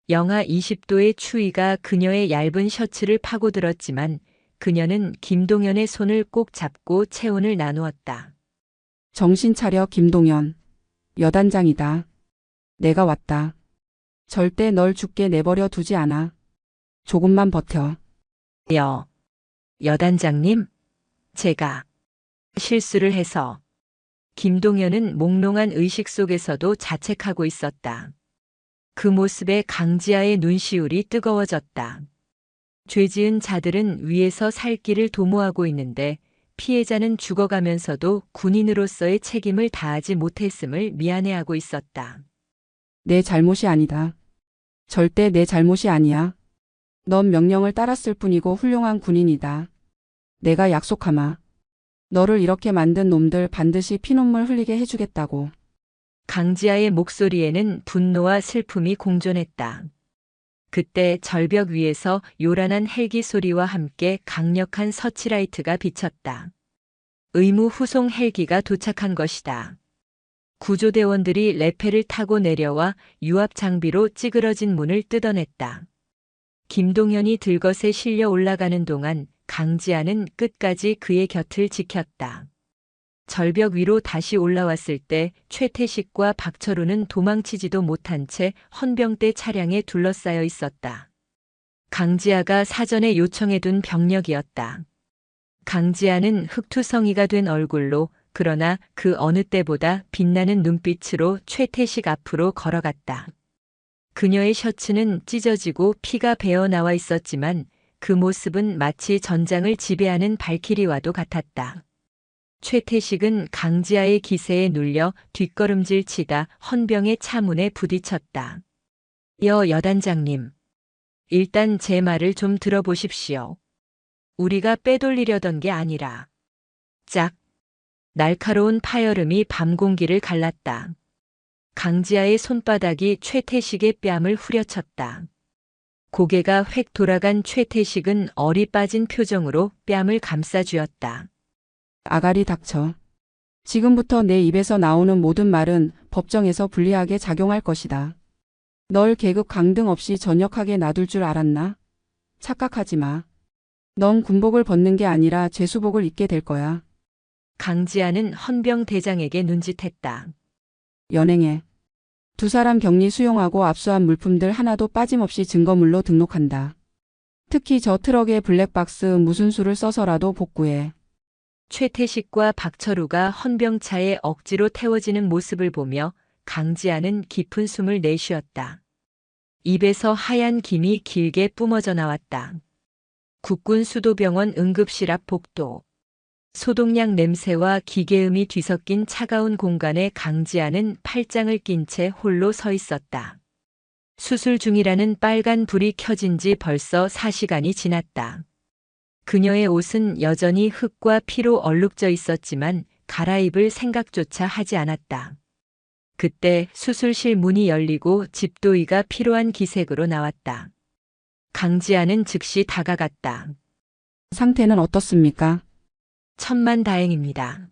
영하 20도의 추위가 그녀의 얇은 셔츠를 파고들었지만 그녀는 김동현의 손을 꼭 잡고 체온을 나누었다. 정신 차려 김동현. 여단장이다. 내가 왔다. 절대 널 죽게 내버려 두지 않아. 조금만 버텨. 여단장님, 제가 실수를 해서. 김동현은 몽롱한 의식 속에서도 자책하고 있었다. 그 모습에 강지아의 눈시울이 뜨거워졌다. 죄지은 자들은 위에서 살 길을 도모하고 있는데 피해자는 죽어가면서도 군인으로서의 책임을 다하지 못했음을 미안해하고 있었다. 내 잘못이 아니다. 절대 내 잘못이 아니야. 넌 명령을 따랐을 뿐이고 훌륭한 군인이다. 내가 약속하마. 너를 이렇게 만든 놈들 반드시 피눈물 흘리게 해주겠다고. 강지아의 목소리에는 분노와 슬픔이 공존했다. 그때 절벽 위에서 요란한 헬기 소리와 함께 강력한 서치라이트가 비쳤다. 의무 후송 헬기가 도착한 것이다. 구조대원들이 레페를 타고 내려와 유압 장비로 찌그러진 문을 뜯어냈다. 김동현이 들것에 실려 올라가는 동안 강지아는 끝까지 그의 곁을 지켰다. 절벽 위로 다시 올라왔을 때 최태식과 박철우는 도망치지도 못한 채 헌병대 차량에 둘러싸여 있었다. 강지아가 사전에 요청해둔 병력이었다. 강지아는 흑투성이가 된 얼굴로 그러나 그 어느 때보다 빛나는 눈빛으로 최태식 앞으로 걸어갔다. 그녀의 셔츠는 찢어지고 피가 배어나와 있었지만 그 모습은 마치 전장을 지배하는 발키리와도 같았다. 최태식은 강지아의 기세에 눌려 뒷걸음질 치다 헌병의 차문에 부딪혔다. 여단장님. 일단 제 말을 좀 들어보십시오. 우리가 빼돌리려던 게 아니라. 짝. 날카로운 파열음이 밤 공기를 갈랐다. 강지아의 손바닥이 최태식의 뺨을 후려쳤다. 고개가 획 돌아간 최태식은 얼이 빠진 표정으로 뺨을 감싸쥐었다. 아가리 닥쳐. 지금부터 내 입에서 나오는 모든 말은 법정에서 불리하게 작용할 것이다. 널 계급 강등 없이 전역하게 놔둘 줄 알았나? 착각하지 마. 넌 군복을 벗는 게 아니라 죄수복을 입게 될 거야. 강지아는 헌병 대장에게 눈짓했다. 연행해. 두 사람 격리 수용하고 압수한 물품들 하나도 빠짐없이 증거물로 등록한다. 특히 저 트럭의 블랙박스 무슨 수를 써서라도 복구해. 최태식과 박철우가 헌병차에 억지로 태워지는 모습을 보며 강지아는 깊은 숨을 내쉬었다. 입에서 하얀 김이 길게 뿜어져 나왔다. 국군 수도병원 응급실 앞 복도. 소독약 냄새와 기계음이 뒤섞인 차가운 공간에 강지아는 팔짱을 낀 채 홀로 서 있었다. 수술 중이라는 빨간 불이 켜진 지 벌써 4시간이 지났다. 그녀의 옷은 여전히 흙과 피로 얼룩져 있었지만 갈아입을 생각조차 하지 않았다. 그때 수술실 문이 열리고 집도의가 피로한 기색으로 나왔다. 강지아는 즉시 다가갔다. 상태는 어떻습니까? 천만다행입니다.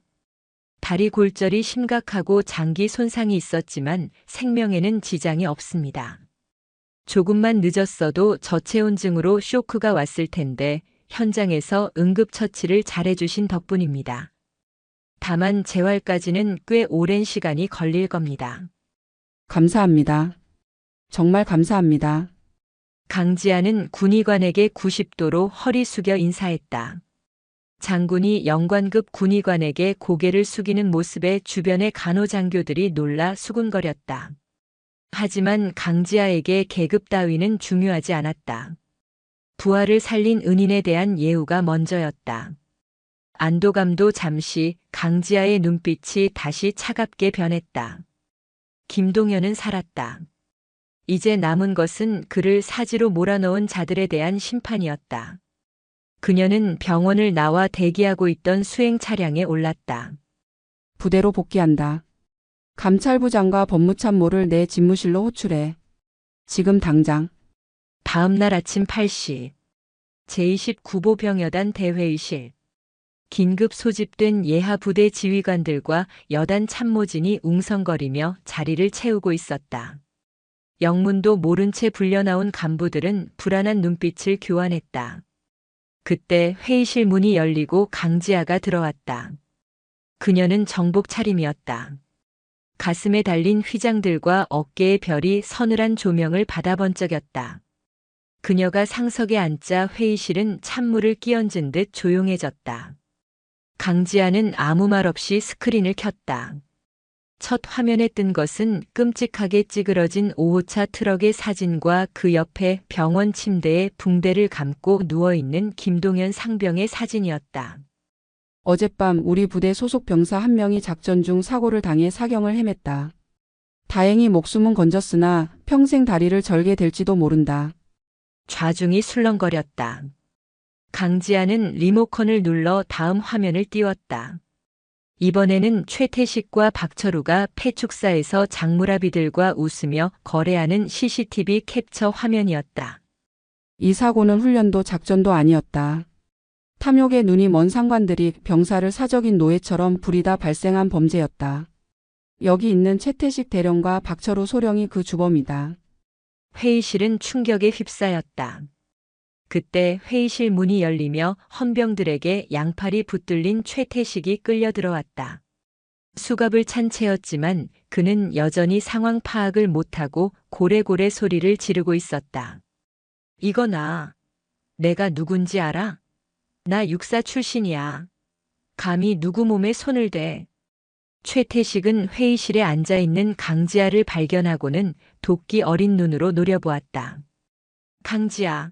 다리 골절이 심각하고 장기 손상이 있었지만 생명에는 지장이 없습니다. 조금만 늦었어도 저체온증으로 쇼크가 왔을 텐데 현장에서 응급처치를 잘해주신 덕분입니다. 다만 재활까지는 꽤 오랜 시간이 걸릴 겁니다. 감사합니다. 정말 감사합니다. 강지아는 군의관에게 90도로 허리 숙여 인사했다. 장군이 영관급 군의관에게 고개를 숙이는 모습에 주변의 간호장교들이 놀라 수군거렸다. 하지만 강지아에게 계급 따위는 중요하지 않았다. 부하를 살린 은인에 대한 예우가 먼저였다. 안도감도 잠시 강지아의 눈빛이 다시 차갑게 변했다. 김동현은 살았다. 이제 남은 것은 그를 사지로 몰아넣은 자들에 대한 심판이었다. 그녀는 병원을 나와 대기하고 있던 수행 차량에 올랐다. 부대로 복귀한다. 감찰부장과 법무참모를 내 집무실로 호출해. 지금 당장. 다음 날 아침 8시. 제29보병여단 대회의실. 긴급 소집된 예하 부대 지휘관들과 여단 참모진이 웅성거리며 자리를 채우고 있었다. 영문도 모른 채 불려나온 간부들은 불안한 눈빛을 교환했다. 그때 회의실 문이 열리고 강지아가 들어왔다. 그녀는 정복 차림이었다. 가슴에 달린 휘장들과 어깨의 별이 서늘한 조명을 받아 번쩍였다. 그녀가 상석에 앉자 회의실은 찬물을 끼얹은 듯 조용해졌다. 강지아는 아무 말 없이 스크린을 켰다. 첫 화면에 뜬 것은 끔찍하게 찌그러진 5호차 트럭의 사진과 그 옆에 병원 침대에 붕대를 감고 누워있는 김동현 상병의 사진이었다. 어젯밤 우리 부대 소속 병사 한 명이 작전 중 사고를 당해 사경을 헤맸다. 다행히 목숨은 건졌으나 평생 다리를 절게 될지도 모른다. 좌중이 술렁거렸다. 강지아는 리모컨을 눌러 다음 화면을 띄웠다. 이번에는 최태식과 박철우가 폐축사에서 장무라비들과 웃으며 거래하는 CCTV 캡처 화면이었다. 이 사고는 훈련도 작전도 아니었다. 탐욕에 눈이 먼 상관들이 병사를 사적인 노예처럼 부리다 발생한 범죄였다. 여기 있는 최태식 대령과 박철우 소령이 그 주범이다. 회의실은 충격에 휩싸였다. 그때 회의실 문이 열리며 헌병들에게 양팔이 붙들린 최태식이 끌려 들어왔다. 수갑을 찬 채였지만 그는 여전히 상황 파악을 못하고 고래고래 소리를 지르고 있었다. 이거 내가 누군지 알아? 나 육사 출신이야. 감히 누구 몸에 손을 대. 최태식은 회의실에 앉아있는 강지아를 발견하고는 도끼 어린 눈으로 노려보았다. 강지아,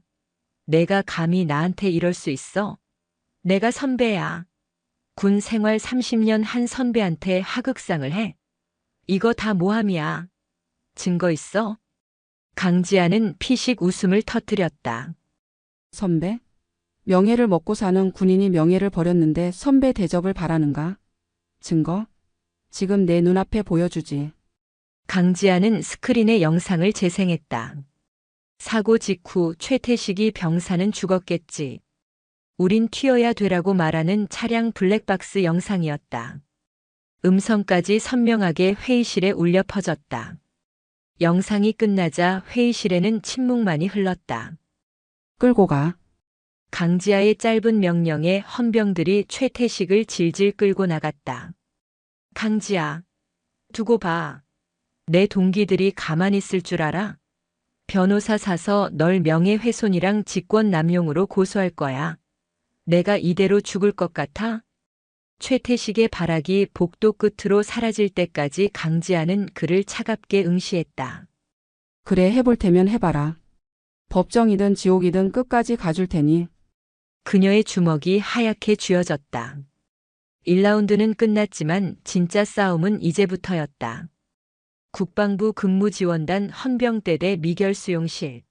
내가 감히 나한테 이럴 수 있어? 내가 선배야. 군 생활 30년 한 선배한테 하극상을 해. 이거 다 모함이야. 증거 있어? 강지아는 피식 웃음을 터뜨렸다. 선배? 명예를 먹고 사는 군인이 명예를 버렸는데 선배 대접을 바라는가? 증거? 지금 내 눈앞에 보여주지. 강지아는 스크린에 영상을 재생했다. 사고 직후 최태식이 병사는 죽었겠지. 우린 튀어야 되라고 말하는 차량 블랙박스 영상이었다. 음성까지 선명하게 회의실에 울려 퍼졌다. 영상이 끝나자 회의실에는 침묵만이 흘렀다. 끌고 가. 강지아의 짧은 명령에 헌병들이 최태식을 질질 끌고 나갔다. 강지아, 두고 봐. 내 동기들이 가만히 있을 줄 알아? 변호사 사서 널 명예훼손이랑 직권남용으로 고소할 거야. 내가 이대로 죽을 것 같아? 최태식의 발악이 복도 끝으로 사라질 때까지 강지아는 그를 차갑게 응시했다. 그래 해볼 테면 해봐라. 법정이든 지옥이든 끝까지 가줄 테니. 그녀의 주먹이 하얗게 쥐어졌다. 1라운드는 끝났지만 진짜 싸움은 이제부터였다. 국방부 근무지원단 헌병대대 미결수용실.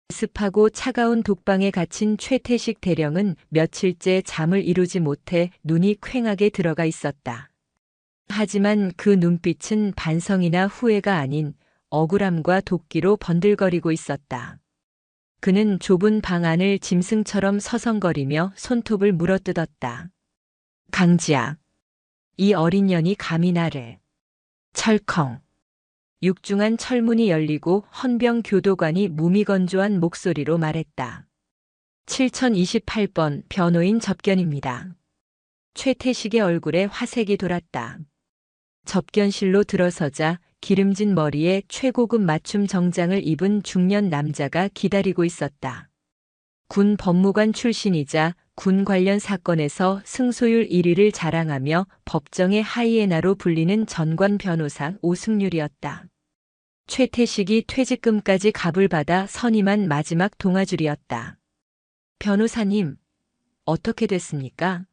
습하고 차가운 독방에 갇힌 최태식 대령은 며칠째 잠을 이루지 못해 눈이 퀭하게 들어가 있었다. 하지만 그 눈빛은 반성이나 후회가 아닌 억울함과 도끼로 번들거리고 있었다. 그는 좁은 방 안을 짐승처럼 서성거리며 손톱을 물어뜯었다. 강지아, 이 어린 년이 감히 나를. 철컹. 육중한 철문이 열리고 헌병 교도관이 무미건조한 목소리로 말했다. 7028번 변호인 접견입니다. 최태식의 얼굴에 화색이 돌았다. 접견실로 들어서자 기름진 머리에 최고급 맞춤 정장을 입은 중년 남자가 기다리고 있었다. 군 법무관 출신이자 군 관련 사건에서 승소율 1위를 자랑하며 법정의 하이에나로 불리는 전관 변호사 오승률이었다. 최태식이 퇴직금까지 갑을 받아 선임한 마지막 동아줄이었다. 변호사님, 어떻게 됐습니까?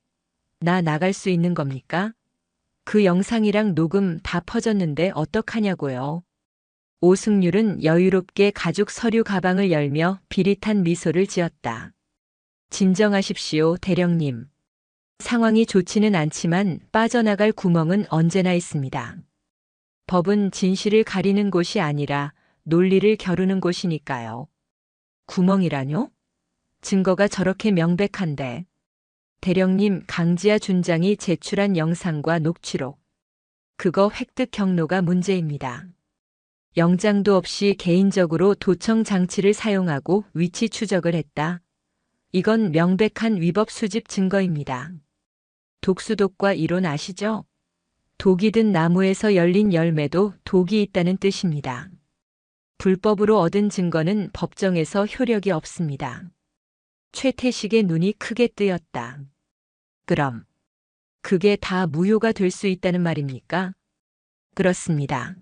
나 나갈 수 있는 겁니까? 그 영상이랑 녹음 다 퍼졌는데 어떡하냐고요. 오승률은 여유롭게 가죽 서류 가방을 열며 비릿한 미소를 지었다. 진정하십시오, 대령님. 상황이 좋지는 않지만 빠져나갈 구멍은 언제나 있습니다. 법은 진실을 가리는 곳이 아니라 논리를 겨루는 곳이니까요. 구멍이라뇨? 증거가 저렇게 명백한데. 대령님, 강지아 준장이 제출한 영상과 녹취록. 그거 획득 경로가 문제입니다. 영장도 없이 개인적으로 도청 장치를 사용하고 위치 추적을 했다. 이건 명백한 위법 수집 증거입니다. 독수독과 이론 아시죠? 독이 든 나무에서 열린 열매도 독이 있다는 뜻입니다. 불법으로 얻은 증거는 법정에서 효력이 없습니다. 최태식의 눈이 크게 뜨였다. 그럼 그게 다 무효가 될 수 있다는 말입니까? 그렇습니다.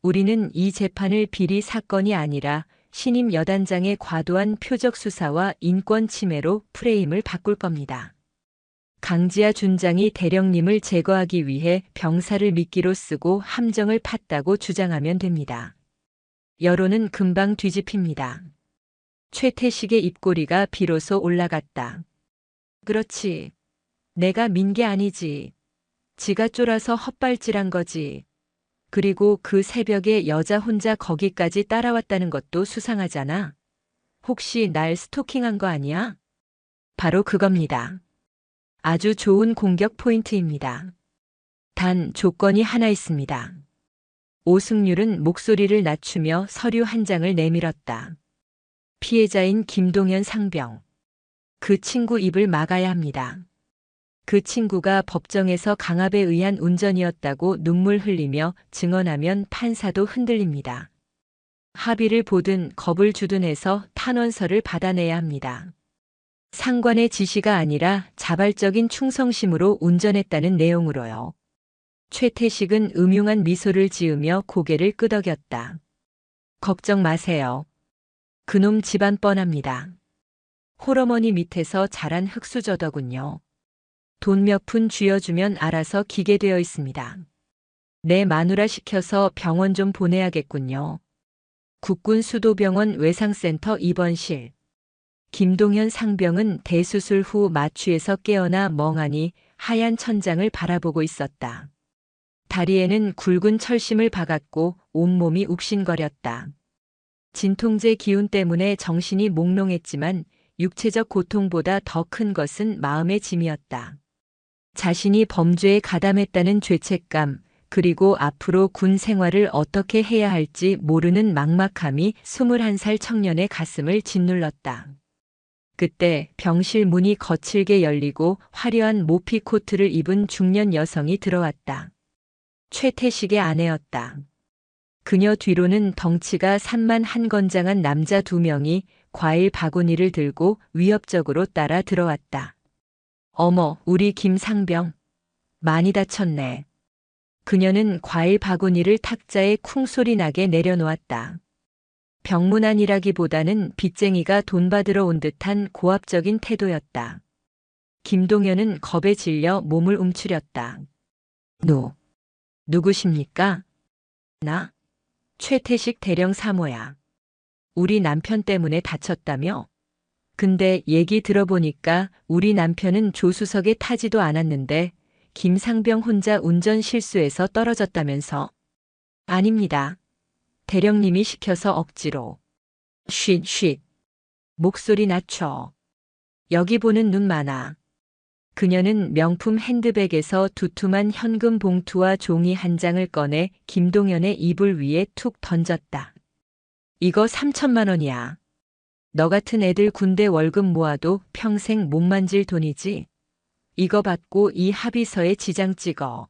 우리는 이 재판을 비리 사건이 아니라 신임 여단장의 과도한 표적 수사와 인권 침해로 프레임을 바꿀 겁니다. 강지아 준장이 대령님을 제거하기 위해 병사를 미끼로 쓰고 함정을 팠다고 주장하면 됩니다. 여론은 금방 뒤집힙니다. 최태식의 입꼬리가 비로소 올라갔다. 그렇지. 내가 민 게 아니지. 지가 쫄아서 헛발질한 거지. 그리고 그 새벽에 여자 혼자 거기까지 따라왔다는 것도 수상하잖아. 혹시 날 스토킹한 거 아니야? 바로 그겁니다. 아주 좋은 공격 포인트입니다. 단 조건이 하나 있습니다. 오승률은 목소리를 낮추며 서류 한 장을 내밀었다. 피해자인 김동현 상병. 그 친구 입을 막아야 합니다. 그 친구가 법정에서 강압에 의한 운전이었다고 눈물 흘리며 증언하면 판사도 흔들립니다. 합의를 보든 겁을 주든 해서 탄원서를 받아내야 합니다. 상관의 지시가 아니라 자발적인 충성심으로 운전했다는 내용으로요. 최태식은 음흉한 미소를 지으며 고개를 끄덕였다. 걱정 마세요. 그놈 집안 뻔합니다. 홀어머니 밑에서 자란 흙수저더군요. 돈 몇 푼 쥐어주면 알아서 기계 되어 있습니다. 내 마누라 시켜서 병원 좀 보내야겠군요. 국군수도병원 외상센터 입원실. 김동현 상병은 대수술 후 마취에서 깨어나 멍하니 하얀 천장을 바라보고 있었다. 다리에는 굵은 철심을 박았고 온몸이 욱신거렸다. 진통제 기운 때문에 정신이 몽롱했지만 육체적 고통보다 더 큰 것은 마음의 짐이었다. 자신이 범죄에 가담했다는 죄책감, 그리고 앞으로 군 생활을 어떻게 해야 할지 모르는 막막함이 21살 청년의 가슴을 짓눌렀다. 그때 병실 문이 거칠게 열리고 화려한 모피 코트를 입은 중년 여성이 들어왔다. 최태식의 아내였다. 그녀 뒤로는 덩치가 산만 한건장한 남자 2명이 과일 바구니를 들고 위협적으로 따라 들어왔다. 어머, 우리 김상병. 많이 다쳤네. 그녀는 과일 바구니를 탁자에 쿵소리 나게 내려놓았다. 병문안이라기보다는 빚쟁이가 돈 받으러 온 듯한 고압적인 태도였다. 김동현은 겁에 질려 몸을 움츠렸다. 누구십니까? 나? 최태식 대령 사모야. 우리 남편 때문에 다쳤다며? 근데 얘기 들어보니까 우리 남편은 조수석에 타지도 않았는데 김상병 혼자 운전 실수해서 떨어졌다면서? 아닙니다. 대령님이 시켜서 억지로. 쉿. 목소리 낮춰. 여기 보는 눈 많아. 그녀는 명품 핸드백에서 두툼한 현금 봉투와 종이 한 장을 꺼내 김동현의 이불 위에 툭 던졌다. 이거 3천만 원이야. 너 같은 애들 군대 월급 모아도 평생 못 만질 돈이지. 이거 받고 이 합의서에 지장 찍어.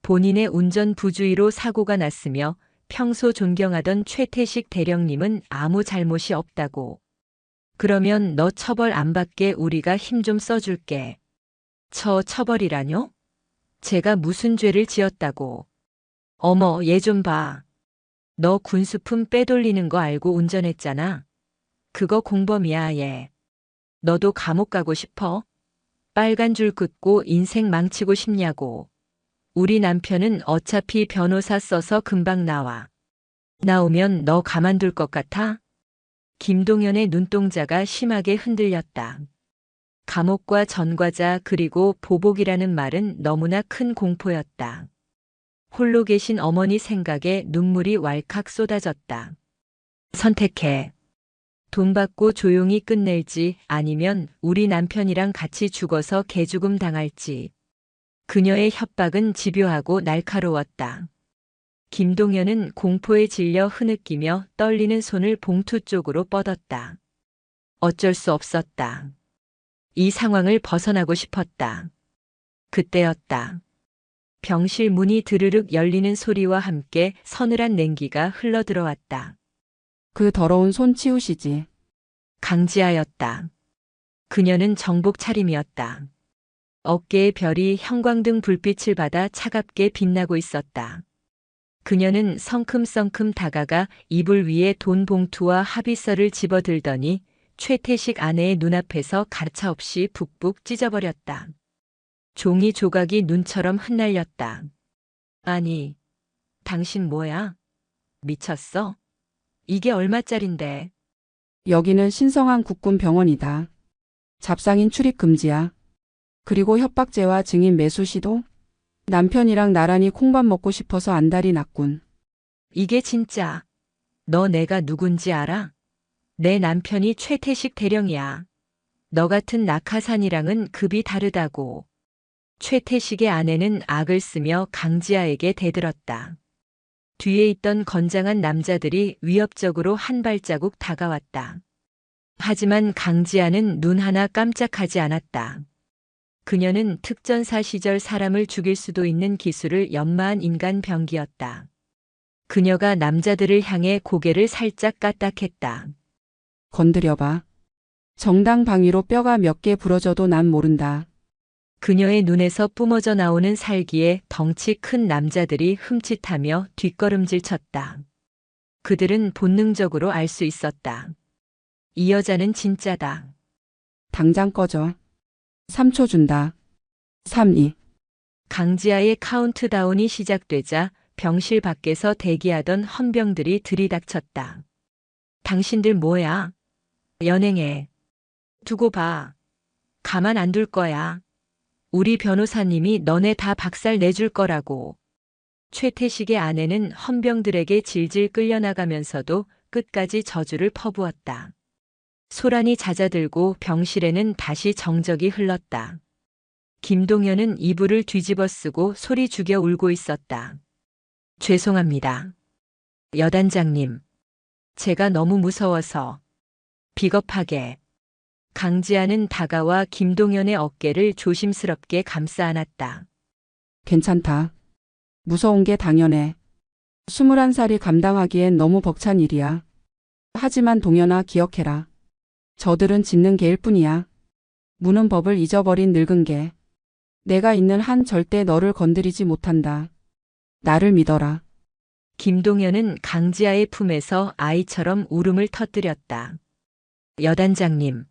본인의 운전 부주의로 사고가 났으며 평소 존경하던 최태식 대령님은 아무 잘못이 없다고. 그러면 너 처벌 안 받게 우리가 힘 좀 써줄게. 처벌이라뇨? 제가 무슨 죄를 지었다고. 어머, 얘 좀 봐. 너 군수품 빼돌리는 거 알고 운전했잖아. 그거 공범이야, 얘. 너도 감옥 가고 싶어? 빨간 줄 긋고 인생 망치고 싶냐고. 우리 남편은 어차피 변호사 써서 금방 나와. 나오면 너 가만둘 것 같아? 김동현의 눈동자가 심하게 흔들렸다. 감옥과 전과자 그리고 보복이라는 말은 너무나 큰 공포였다. 홀로 계신 어머니 생각에 눈물이 왈칵 쏟아졌다. 선택해. 돈 받고 조용히 끝낼지 아니면 우리 남편이랑 같이 죽어서 개죽음 당할지. 그녀의 협박은 집요하고 날카로웠다. 김동현은 공포에 질려 흐느끼며 떨리는 손을 봉투 쪽으로 뻗었다. 어쩔 수 없었다. 이 상황을 벗어나고 싶었다. 그때였다. 병실 문이 드르륵 열리는 소리와 함께 서늘한 냉기가 흘러들어왔다. 그 더러운 손 치우시지. 강지아였다. 그녀는 정복 차림이었다. 어깨의 별이 형광등 불빛을 받아 차갑게 빛나고 있었다. 그녀는 성큼성큼 다가가 이불 위에 돈 봉투와 합의서를 집어들더니 최태식 아내의 눈앞에서 가차없이 북북 찢어버렸다. 종이 조각이 눈처럼 흩날렸다. 아니, 당신 뭐야? 미쳤어? 이게 얼마짜린데? 여기는 신성한 국군 병원이다. 잡상인 출입 금지야. 그리고 협박죄와 증인 매수 시도? 남편이랑 나란히 콩밥 먹고 싶어서 안달이 났군. 이게 진짜. 너 내가 누군지 알아? 내 남편이 최태식 대령이야. 너 같은 낙하산이랑은 급이 다르다고. 최태식의 아내는 악을 쓰며 강지아에게 대들었다. 뒤에 있던 건장한 남자들이 위협적으로 한 발자국 다가왔다. 하지만 강지아는 눈 하나 깜짝하지 않았다. 그녀는 특전사 시절 사람을 죽일 수도 있는 기술을 연마한 인간 병기였다. 그녀가 남자들을 향해 고개를 살짝 까딱했다. 건드려봐. 정당 방위로 뼈가 몇 개 부러져도 난 모른다. 그녀의 눈에서 뿜어져 나오는 살기에 덩치 큰 남자들이 흠칫하며 뒷걸음질 쳤다. 그들은 본능적으로 알 수 있었다. 이 여자는 진짜다. 당장 꺼져. 3초 준다. 3, 2. 강지아의 카운트다운이 시작되자 병실 밖에서 대기하던 헌병들이 들이닥쳤다. 당신들 뭐야? 연행해. 두고 봐. 가만 안 둘 거야. 우리 변호사님이 너네 다 박살 내줄 거라고. 최태식의 아내는 헌병들에게 질질 끌려나가면서도 끝까지 저주를 퍼부었다. 소란이 잦아들고 병실에는 다시 정적이 흘렀다. 김동현은 이불을 뒤집어 쓰고 소리 죽여 울고 있었다. 죄송합니다. 여단장님. 제가 너무 무서워서. 비겁하게. 강지아는 다가와 김동현의 어깨를 조심스럽게 감싸 안았다. 괜찮다. 무서운 게 당연해. 21살이 감당하기엔 너무 벅찬 일이야. 하지만 동현아 기억해라. 저들은 짖는 개일 뿐이야. 무는 법을 잊어버린 늙은 개. 내가 있는 한 절대 너를 건드리지 못한다. 나를 믿어라. 김동현은 강지아의 품에서 아이처럼 울음을 터뜨렸다. 여단장님.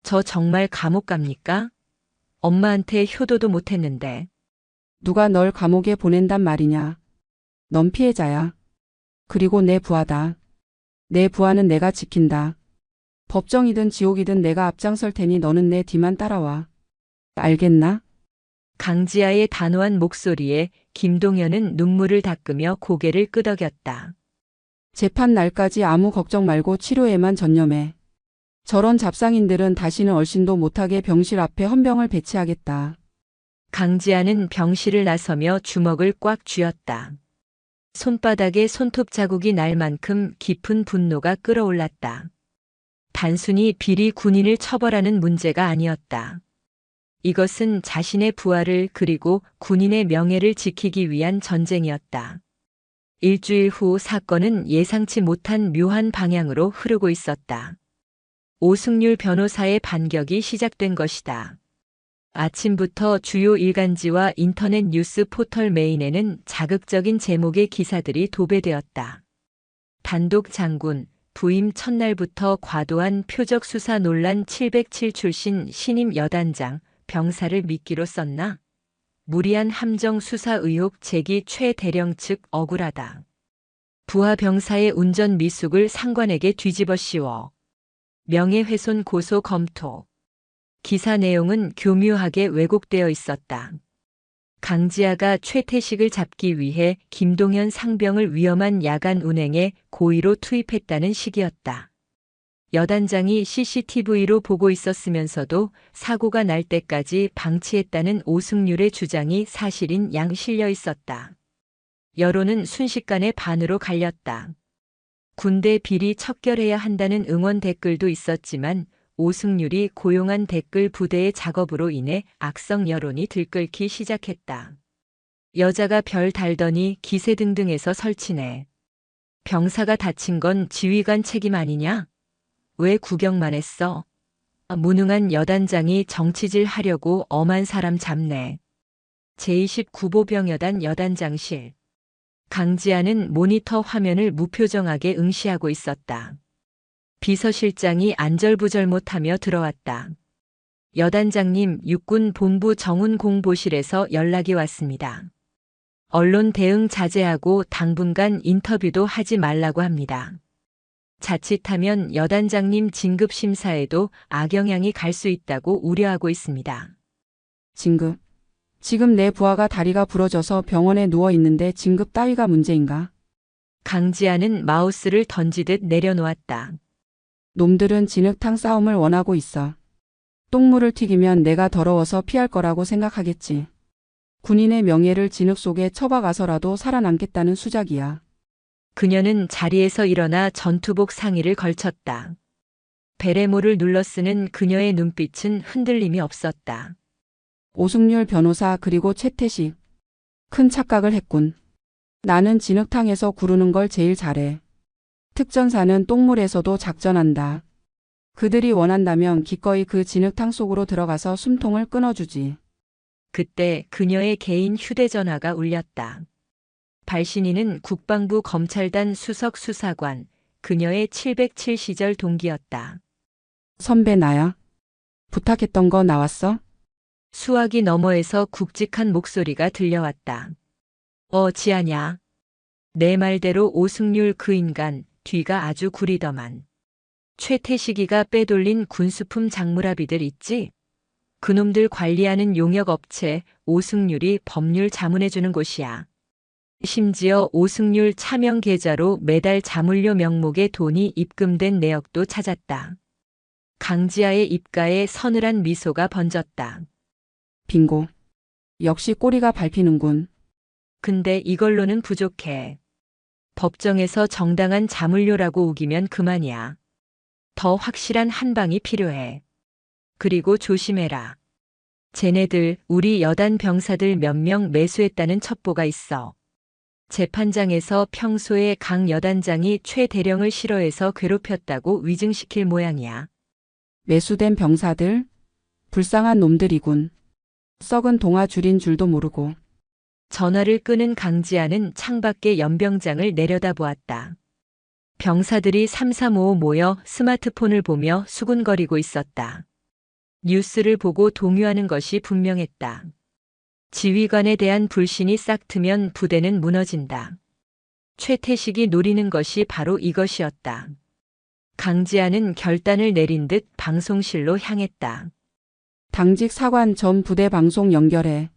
저 정말 감옥 갑니까? 엄마한테 효도도 못했는데. 누가 널 감옥에 보낸단 말이냐. 넌 피해자야. 그리고 내 부하다. 내 부하는 내가 지킨다. 법정이든 지옥이든 내가 앞장설 테니 너는 내 뒤만 따라와. 알겠나? 강지아의 단호한 목소리에 김동현은 눈물을 닦으며 고개를 끄덕였다. 재판 날까지 아무 걱정 말고 치료에만 전념해. 저런 잡상인들은 다시는 얼씬도 못하게 병실 앞에 헌병을 배치하겠다. 강지아는 병실을 나서며 주먹을 꽉 쥐었다. 손바닥에 손톱 자국이 날 만큼 깊은 분노가 끓어올랐다. 단순히 비리 군인을 처벌하는 문제가 아니었다. 이것은 자신의 부하를 그리고 군인의 명예를 지키기 위한 전쟁이었다. 일주일 후 사건은 예상치 못한 묘한 방향으로 흐르고 있었다. 오승률 변호사의 반격이 시작된 것이다. 아침부터 주요 일간지와 인터넷 뉴스 포털 메인에는 자극적인 제목의 기사들이 도배되었다. 단독 장군, 부임 첫날부터 과도한 표적 수사 논란 707 출신 신임 여단장, 병사를 미끼로 썼나? 무리한 함정 수사 의혹 제기 최 대령 측 억울하다. 부하 병사의 운전 미숙을 상관에게 뒤집어 씌워. 명예훼손 고소 검토. 기사 내용은 교묘하게 왜곡되어 있었다. 강지아가 최태식을 잡기 위해 김동현 상병을 위험한 야간 운행에 고의로 투입했다는 식이었다. 여단장이 CCTV로 보고 있었으면서도 사고가 날 때까지 방치했다는 오승률의 주장이 사실인 양 실려 있었다. 여론은 순식간에 반으로 갈렸다. 군대 비리 척결해야 한다는 응원 댓글도 있었지만 오승률이 고용한 댓글 부대의 작업으로 인해 악성 여론이 들끓기 시작했다. 여자가 별 달더니 기세등등해서 설치네. 병사가 다친 건 지휘관 책임 아니냐? 왜 구경만 했어? 무능한 여단장이 정치질 하려고 엄한 사람 잡네. 제29보병여단 여단장실. 강지아는 모니터 화면을 무표정하게 응시하고 있었다. 비서실장이 안절부절 못하며 들어왔다. 여단장님, 육군 본부 정훈공보실에서 연락이 왔습니다. 언론 대응 자제하고 당분간 인터뷰도 하지 말라고 합니다. 자칫하면 여단장님 진급 심사에도 악영향이 갈 수 있다고 우려하고 있습니다. 진급. 지금 내 부하가 다리가 부러져서 병원에 누워 있는데 진급 따위가 문제인가? 강지아는 마우스를 던지듯 내려놓았다. 놈들은 진흙탕 싸움을 원하고 있어. 똥물을 튀기면 내가 더러워서 피할 거라고 생각하겠지. 군인의 명예를 진흙 속에 처박아서라도 살아남겠다는 수작이야. 그녀는 자리에서 일어나 전투복 상의를 걸쳤다. 베레모를 눌러 쓰는 그녀의 눈빛은 흔들림이 없었다. 오승률 변호사 그리고 최태식. 큰 착각을 했군. 나는 진흙탕에서 구르는 걸 제일 잘해. 특전사는 똥물에서도 작전한다. 그들이 원한다면 기꺼이 그 진흙탕 속으로 들어가서 숨통을 끊어주지. 그때 그녀의 개인 휴대전화가 울렸다. 발신인은 국방부 검찰단 수석 수사관, 그녀의 707 시절 동기였다. 선배 나야. 부탁했던 거 나왔어? 수화기 너머에서 굵직한 목소리가 들려왔다. 지아냐. 내 말대로 오승률 그 인간, 뒤가 아주 구리더만. 최태식이가 빼돌린 군수품 장무라비들 있지? 그놈들 관리하는 용역업체 오승률이 법률 자문해주는 곳이야. 심지어 오승률 차명 계좌로 매달 자물료 명목의 돈이 입금된 내역도 찾았다. 강지아의 입가에 서늘한 미소가 번졌다. 빙고. 역시 꼬리가 밟히는군. 근데 이걸로는 부족해. 법정에서 정당한 자물료라고 우기면 그만이야. 더 확실한 한 방이 필요해. 그리고 조심해라. 쟤네들 우리 여단 병사들 몇 명 매수했다는 첩보가 있어. 재판장에서 평소에 강 여단장이 최 대령을 싫어해서 괴롭혔다고 위증시킬 모양이야. 매수된 병사들? 불쌍한 놈들이군. 썩은 동화 줄인 줄도 모르고. 전화를 끄는 강지아는 창밖에 연병장을 내려다보았다. 병사들이 삼삼오오 모여 스마트폰을 보며 수군거리고 있었다. 뉴스를 보고 동요하는 것이 분명했다. 지휘관에 대한 불신이 싹트면 부대는 무너진다. 최태식이 노리는 것이 바로 이것이었다. 강지아는 결단을 내린 듯 방송실로 향했다. 당직 사관 전 부대 방송 연결해.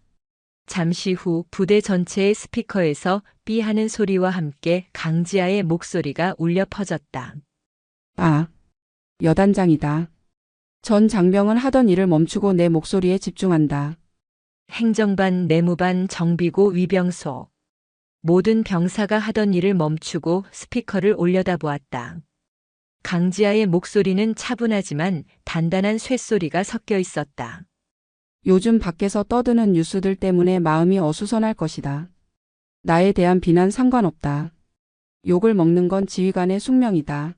잠시 후 부대 전체의 스피커에서 삐 하는 소리와 함께 강지아의 목소리가 울려 퍼졌다. 아, 여단장이다. 전 장병은 하던 일을 멈추고 내 목소리에 집중한다. 행정반, 내무반, 정비고, 위병소. 모든 병사가 하던 일을 멈추고 스피커를 올려다보았다. 강지아의 목소리는 차분하지만 단단한 쇳소리가 섞여 있었다. 요즘 밖에서 떠드는 뉴스들 때문에 마음이 어수선할 것이다. 나에 대한 비난 상관없다. 욕을 먹는 건 지휘관의 숙명이다.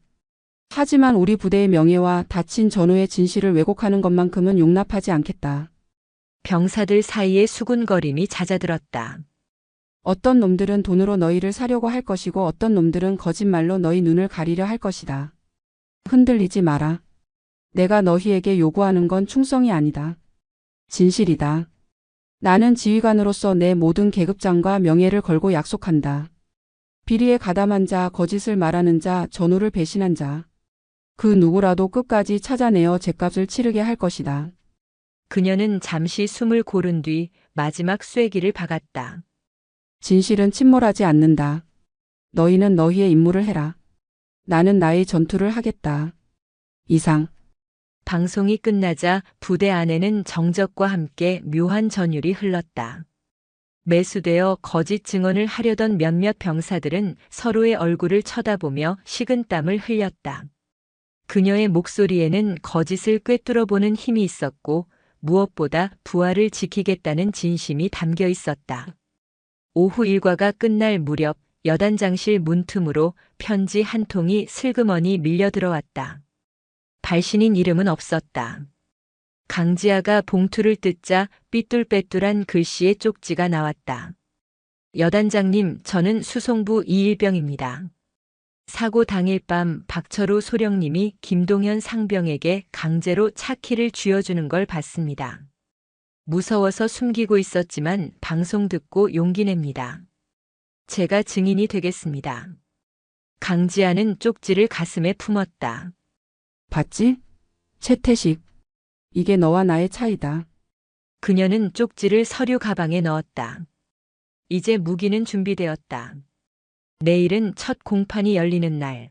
하지만 우리 부대의 명예와 다친 전우의 진실을 왜곡하는 것만큼은 용납하지 않겠다. 병사들 사이에 수군거림이 잦아들었다. 어떤 놈들은 돈으로 너희를 사려고 할 것이고 어떤 놈들은 거짓말로 너희 눈을 가리려 할 것이다. 흔들리지 마라. 내가 너희에게 요구하는 건 충성이 아니다. 진실이다. 나는 지휘관으로서 내 모든 계급장과 명예를 걸고 약속한다. 비리에 가담한 자, 거짓을 말하는 자, 전우를 배신한 자. 그 누구라도 끝까지 찾아내어 죗값을 치르게 할 것이다. 그녀는 잠시 숨을 고른 뒤 마지막 쐐기를 박았다. 진실은 침몰하지 않는다. 너희는 너희의 임무를 해라. 나는 나의 전투를 하겠다. 이상. 방송이 끝나자 부대 안에는 정적과 함께 묘한 전율이 흘렀다. 매수되어 거짓 증언을 하려던 몇몇 병사들은 서로의 얼굴을 쳐다보며 식은땀을 흘렸다. 그녀의 목소리에는 거짓을 꿰뚫어보는 힘이 있었고 무엇보다 부하를 지키겠다는 진심이 담겨 있었다. 오후 일과가 끝날 무렵 여단장실 문틈으로 편지 한 통이 슬그머니 밀려 들어왔다. 발신인 이름은 없었다. 강지아가 봉투를 뜯자 삐뚤빼뚤한 글씨의 쪽지가 나왔다. 여단장님, 저는 수송부 이일병입니다. 사고 당일 밤 박철우 소령님이 김동현 상병에게 강제로 차키를 쥐어주는 걸 봤습니다. 무서워서 숨기고 있었지만 방송 듣고 용기 냅니다. 제가 증인이 되겠습니다. 강지아는 쪽지를 가슴에 품었다. 봤지? 최태식. 이게 너와 나의 차이다. 그녀는 쪽지를 서류 가방에 넣었다. 이제 무기는 준비되었다. 내일은 첫 공판이 열리는 날.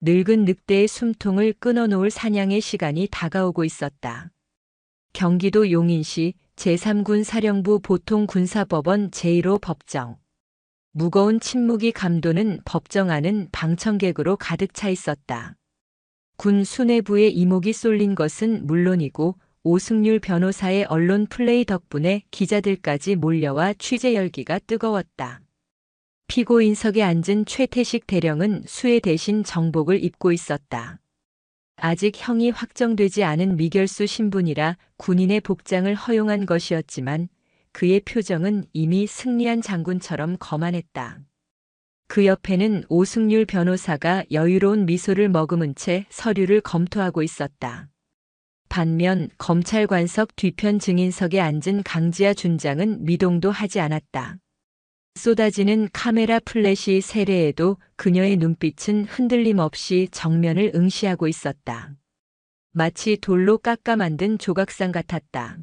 늙은 늑대의 숨통을 끊어놓을 사냥의 시간이 다가오고 있었다. 경기도 용인시 제3군 사령부 보통군사법원 제1호 법정. 무거운 침묵이 감도는 법정 안은 방청객으로 가득 차 있었다. 군 수뇌부의 이목이 쏠린 것은 물론이고 오승률 변호사의 언론 플레이 덕분에 기자들까지 몰려와 취재 열기가 뜨거웠다. 피고인석에 앉은 최태식 대령은 수해 대신 정복을 입고 있었다. 아직 형이 확정되지 않은 미결수 신분이라 군인의 복장을 허용한 것이었지만 그의 표정은 이미 승리한 장군처럼 거만했다. 그 옆에는 오승률 변호사가 여유로운 미소를 머금은 채 서류를 검토하고 있었다. 반면 검찰관석 뒤편 증인석에 앉은 강지아 준장은 미동도 하지 않았다. 쏟아지는 카메라 플래시 세례에도 그녀의 눈빛은 흔들림 없이 정면을 응시하고 있었다. 마치 돌로 깎아 만든 조각상 같았다.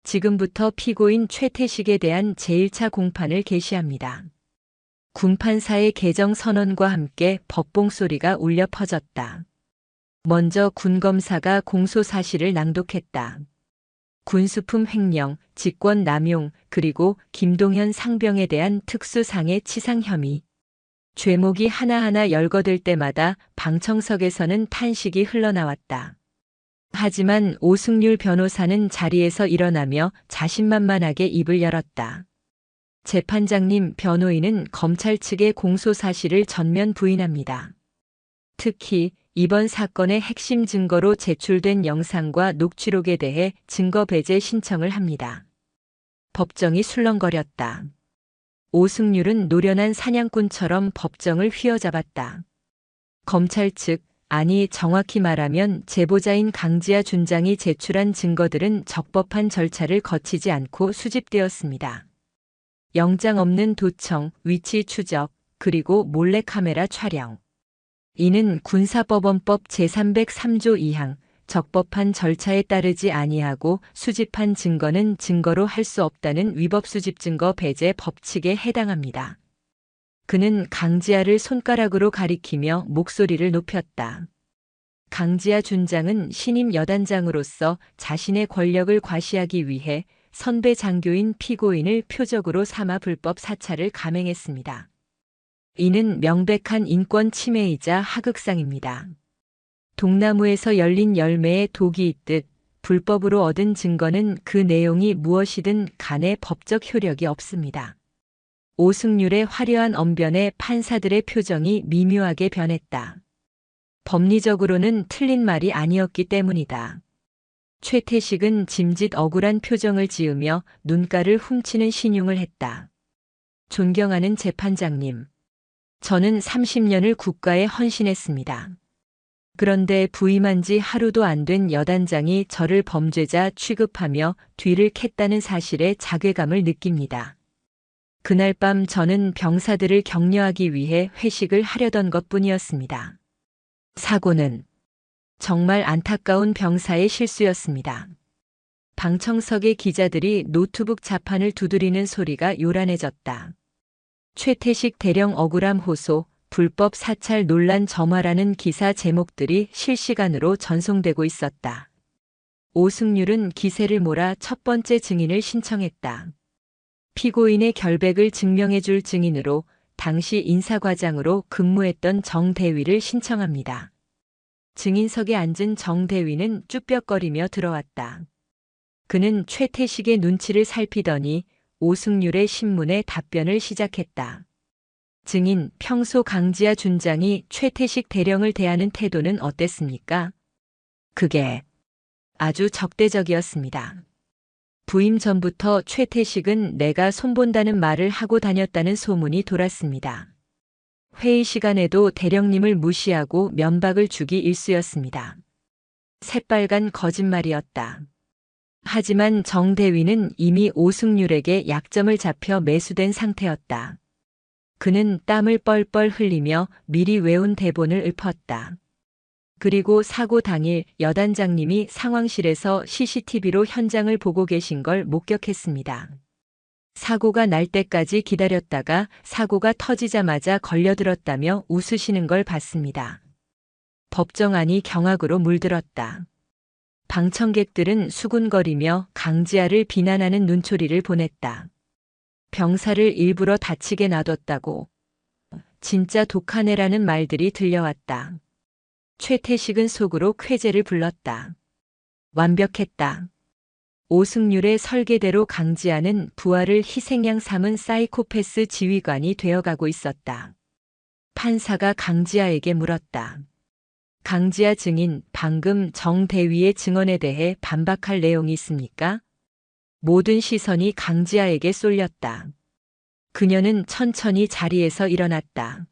지금부터 피고인 최태식에 대한 제1차 공판을 개시합니다. 군판사의 개정 선언과 함께 법봉 소리가 울려 퍼졌다. 먼저 군검사가 공소 사실을 낭독했다. 군수품 횡령, 직권 남용, 그리고 김동현 상병에 대한 특수상해 치상 혐의. 죄목이 하나하나 열거될 때마다 방청석에서는 탄식이 흘러나왔다. 하지만 오승률 변호사는 자리에서 일어나며 자신만만하게 입을 열었다. 재판장님, 변호인은 검찰 측의 공소 사실을 전면 부인합니다. 특히 이번 사건의 핵심 증거로 제출된 영상과 녹취록에 대해 증거 배제 신청을 합니다. 법정이 술렁거렸다. 오승률은 노련한 사냥꾼처럼 법정을 휘어잡았다. 검찰 측, 아니 정확히 말하면 제보자인 강지아 준장이 제출한 증거들은 적법한 절차를 거치지 않고 수집되었습니다. 영장 없는 도청, 위치 추적, 그리고 몰래카메라 촬영. 이는 군사법원법 제303조 2항 적법한 절차에 따르지 아니하고 수집한 증거는 증거로 할 수 없다는 위법수집증거 배제 법칙에 해당합니다. 그는 강지아를 손가락으로 가리키며 목소리를 높였다. 강지아 준장은 신임 여단장으로서 자신의 권력을 과시하기 위해 선배 장교인 피고인을 표적으로 삼아 불법 사찰을 감행했습니다. 이는 명백한 인권 침해이자 하극상입니다. 동나무에서 열린 열매에 독이 있듯 불법으로 얻은 증거는 그 내용이 무엇이든 간에 법적 효력이 없습니다. 오승률의 화려한 언변에 판사들의 표정이 미묘하게 변했다. 법리적으로는 틀린 말이 아니었기 때문이다. 최태식은 짐짓 억울한 표정을 지으며 눈가를 훔치는 신용을 했다. 존경하는 재판장님. 저는 30년을 국가에 헌신했습니다. 그런데 부임한 지 하루도 안 된 여단장이 저를 범죄자 취급하며 뒤를 캤다는 사실에 자괴감을 느낍니다. 그날 밤 저는 병사들을 격려하기 위해 회식을 하려던 것뿐이었습니다. 사고는 정말 안타까운 병사의 실수였습니다. 방청석의 기자들이 노트북 자판을 두드리는 소리가 요란해졌다. 최태식 대령 억울함 호소, 불법 사찰 논란 점화라는 기사 제목들이 실시간으로 전송되고 있었다. 오승률은 기세를 몰아 첫 번째 증인을 신청했다. 피고인의 결백을 증명해줄 증인으로 당시 인사과장으로 근무했던 정대위를 신청합니다. 증인석에 앉은 정대위는 쭈뼛거리며 들어왔다. 그는 최태식의 눈치를 살피더니 오승률의 신문에 답변을 시작했다. 증인, 평소 강지아 준장이 최태식 대령을 대하는 태도는 어땠습니까? 그게 아주 적대적이었습니다. 부임 전부터 최태식은 내가 손본다는 말을 하고 다녔다는 소문이 돌았습니다. 회의 시간에도 대령님을 무시하고 면박을 주기 일쑤였습니다. 새빨간 거짓말이었다. 하지만 정대위는 이미 오승률에게 약점을 잡혀 매수된 상태였다. 그는 땀을 뻘뻘 흘리며 미리 외운 대본을 읊었다. 그리고 사고 당일 여단장님이 상황실에서 CCTV로 현장을 보고 계신 걸 목격했습니다. 사고가 날 때까지 기다렸다가 사고가 터지자마자 걸려들었다며 웃으시는 걸 봤습니다. 법정 안이 경악으로 물들었다. 방청객들은 수군거리며 강지아를 비난하는 눈초리를 보냈다. 병사를 일부러 다치게 놔뒀다고. 진짜 독한 애라는 말들이 들려왔다. 최태식은 속으로 쾌재를 불렀다. 완벽했다. 오승률의 설계대로 강지아는 부하를 희생양 삼은 사이코패스 지휘관이 되어가고 있었다. 판사가 강지아에게 물었다. 강지아 증인, 방금 정대위의 증언에 대해 반박할 내용이 있습니까? 모든 시선이 강지아에게 쏠렸다. 그녀는 천천히 자리에서 일어났다.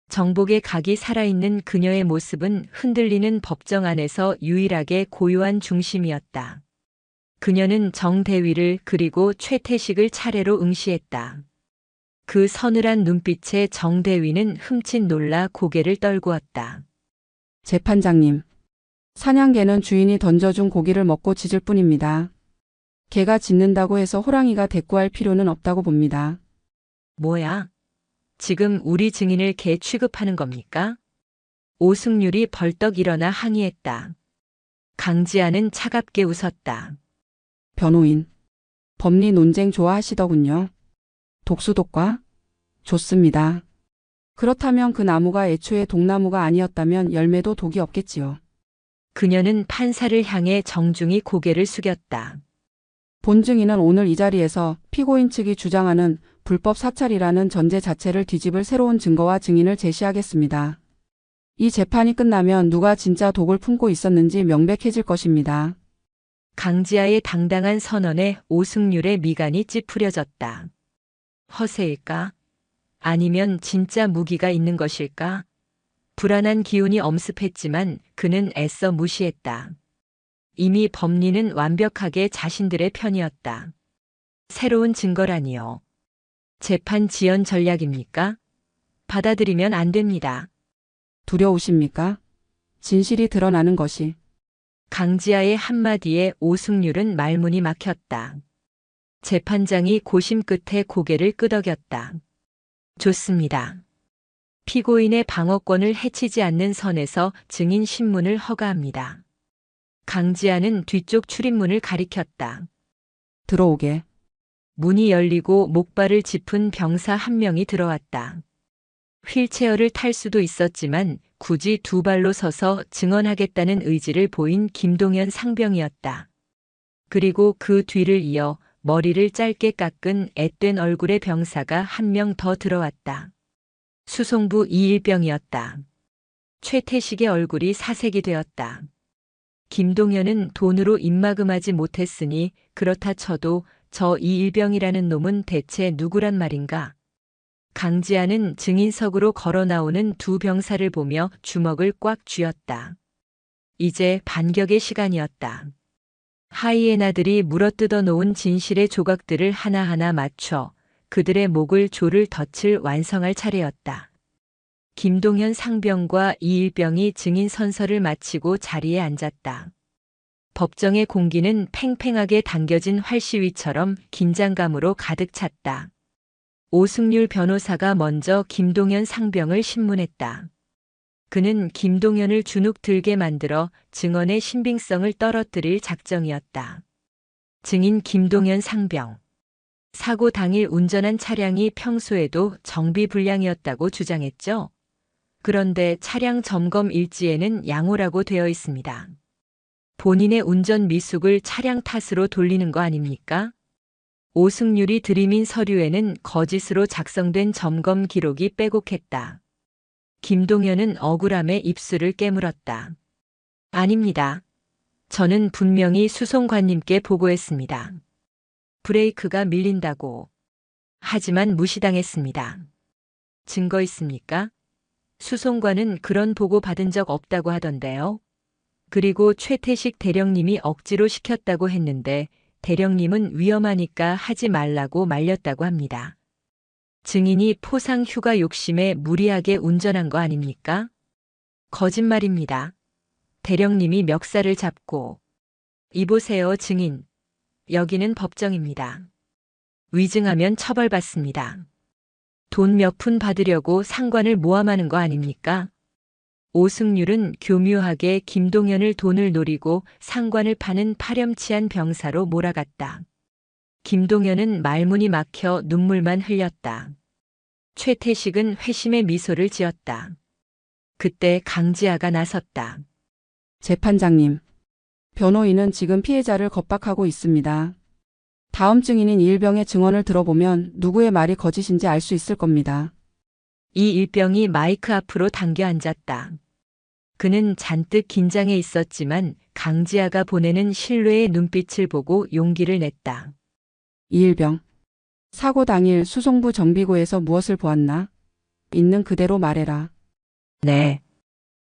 정복의 각이 살아있는 그녀의 모습은 흔들리는 법정 안에서 유일하게 고요한 중심이었다. 그녀는 정대위를 그리고 최태식을 차례로 응시했다. 그 서늘한 눈빛에 정대위는 흠칫 놀라 고개를 떨구었다. 재판장님, 사냥개는 주인이 던져준 고기를 먹고 짖을 뿐입니다. 개가 짖는다고 해서 호랑이가 대꾸할 필요는 없다고 봅니다. 뭐야? 지금 우리 증인을 개 취급하는 겁니까? 오승률이 벌떡 일어나 항의했다. 강지아는 차갑게 웃었다. 변호인, 법리 논쟁 좋아하시더군요. 독수독과? 좋습니다. 그렇다면 그 나무가 애초에 독나무가 아니었다면 열매도 독이 없겠지요. 그녀는 판사를 향해 정중히 고개를 숙였다. 본증인은 오늘 이 자리에서 피고인 측이 주장하는 불법 사찰이라는 전제 자체를 뒤집을 새로운 증거와 증인을 제시하겠습니다. 이 재판이 끝나면 누가 진짜 독을 품고 있었는지 명백해질 것입니다. 강지아의 당당한 선언에 오승률의 미간이 찌푸려졌다. 허세일까? 아니면 진짜 무기가 있는 것일까? 불안한 기운이 엄습했지만 그는 애써 무시했다. 이미 법리는 완벽하게 자신들의 편이었다. 새로운 증거라니요. 재판 지연 전략입니까? 받아들이면 안 됩니다. 두려우십니까? 진실이 드러나는 것이. 강지아의 한마디에 오승률은 말문이 막혔다. 재판장이 고심 끝에 고개를 끄덕였다. 좋습니다. 피고인의 방어권을 해치지 않는 선에서 증인 신문을 허가합니다. 강지아는 뒤쪽 출입문을 가리켰다. 들어오게. 문이 열리고 목발을 짚은 병사 한 명이 들어왔다. 휠체어를 탈 수도 있었지만 굳이 두 발로 서서 증언하겠다는 의지를 보인 김동현 상병이었다. 그리고 그 뒤를 이어 머리를 짧게 깎은 앳된 얼굴의 병사가 한 명 더 들어왔다. 수송부 이일병이었다. 최태식의 얼굴이 사색이 되었다. 김동현은 돈으로 입막음하지 못했으니 그렇다 쳐도 저 이일병이라는 놈은 대체 누구란 말인가? 강지아는 증인석으로 걸어 나오는 두 병사를 보며 주먹을 꽉 쥐었다. 이제 반격의 시간이었다. 하이에나들이 물어뜯어 놓은 진실의 조각들을 하나하나 맞춰 그들의 목을 조를 덫을 완성할 차례였다. 김동현 상병과 이일병이 증인 선서를 마치고 자리에 앉았다. 법정의 공기는 팽팽하게 당겨진 활시위처럼 긴장감으로 가득 찼다. 오승률 변호사가 먼저 김동연 상병을 신문했다. 그는 김동연을 주눅 들게 만들어 증언의 신빙성을 떨어뜨릴 작정이었다. 증인 김동연 상병. 사고 당일 운전한 차량이 평소에도 정비불량이었다고 주장했죠. 그런데 차량 점검 일지에는 양호라고 되어 있습니다. 본인의 운전 미숙을 차량 탓으로 돌리는 거 아닙니까? 오승률이 들이민 서류에는 거짓으로 작성된 점검 기록이 빼곡했다. 김동연은 억울함에 입술을 깨물었다. 아닙니다. 저는 분명히 수송관님께 보고했습니다. 브레이크가 밀린다고. 하지만 무시당했습니다. 증거 있습니까? 수송관은 그런 보고 받은 적 없다고 하던데요. 그리고 최태식 대령님이 억지로 시켰다고 했는데 대령님은 위험하니까 하지 말라고 말렸다고 합니다. 증인이 포상 휴가 욕심에 무리하게 운전한 거 아닙니까? 거짓말입니다. 대령님이 멱살을 잡고. 이보세요, 증인. 여기는 법정입니다. 위증하면 처벌받습니다. 돈 몇 푼 받으려고 상관을 모함하는 거 아닙니까? 오승률은 교묘하게 김동연을 돈을 노리고 상관을 파는 파렴치한 병사로 몰아갔다. 김동연은 말문이 막혀 눈물만 흘렸다. 최태식은 회심의 미소를 지었다. 그때 강지아가 나섰다. 재판장님, 변호인은 지금 피해자를 겁박하고 있습니다. 다음 증인인 이일병의 증언을 들어보면 누구의 말이 거짓인지 알 수 있을 겁니다. 이 일병이 마이크 앞으로 당겨 앉았다. 그는 잔뜩 긴장해 있었지만 강지아가 보내는 신뢰의 눈빛을 보고 용기를 냈다. 이일병, 사고 당일 수송부 정비고에서 무엇을 보았나? 있는 그대로 말해라. 네.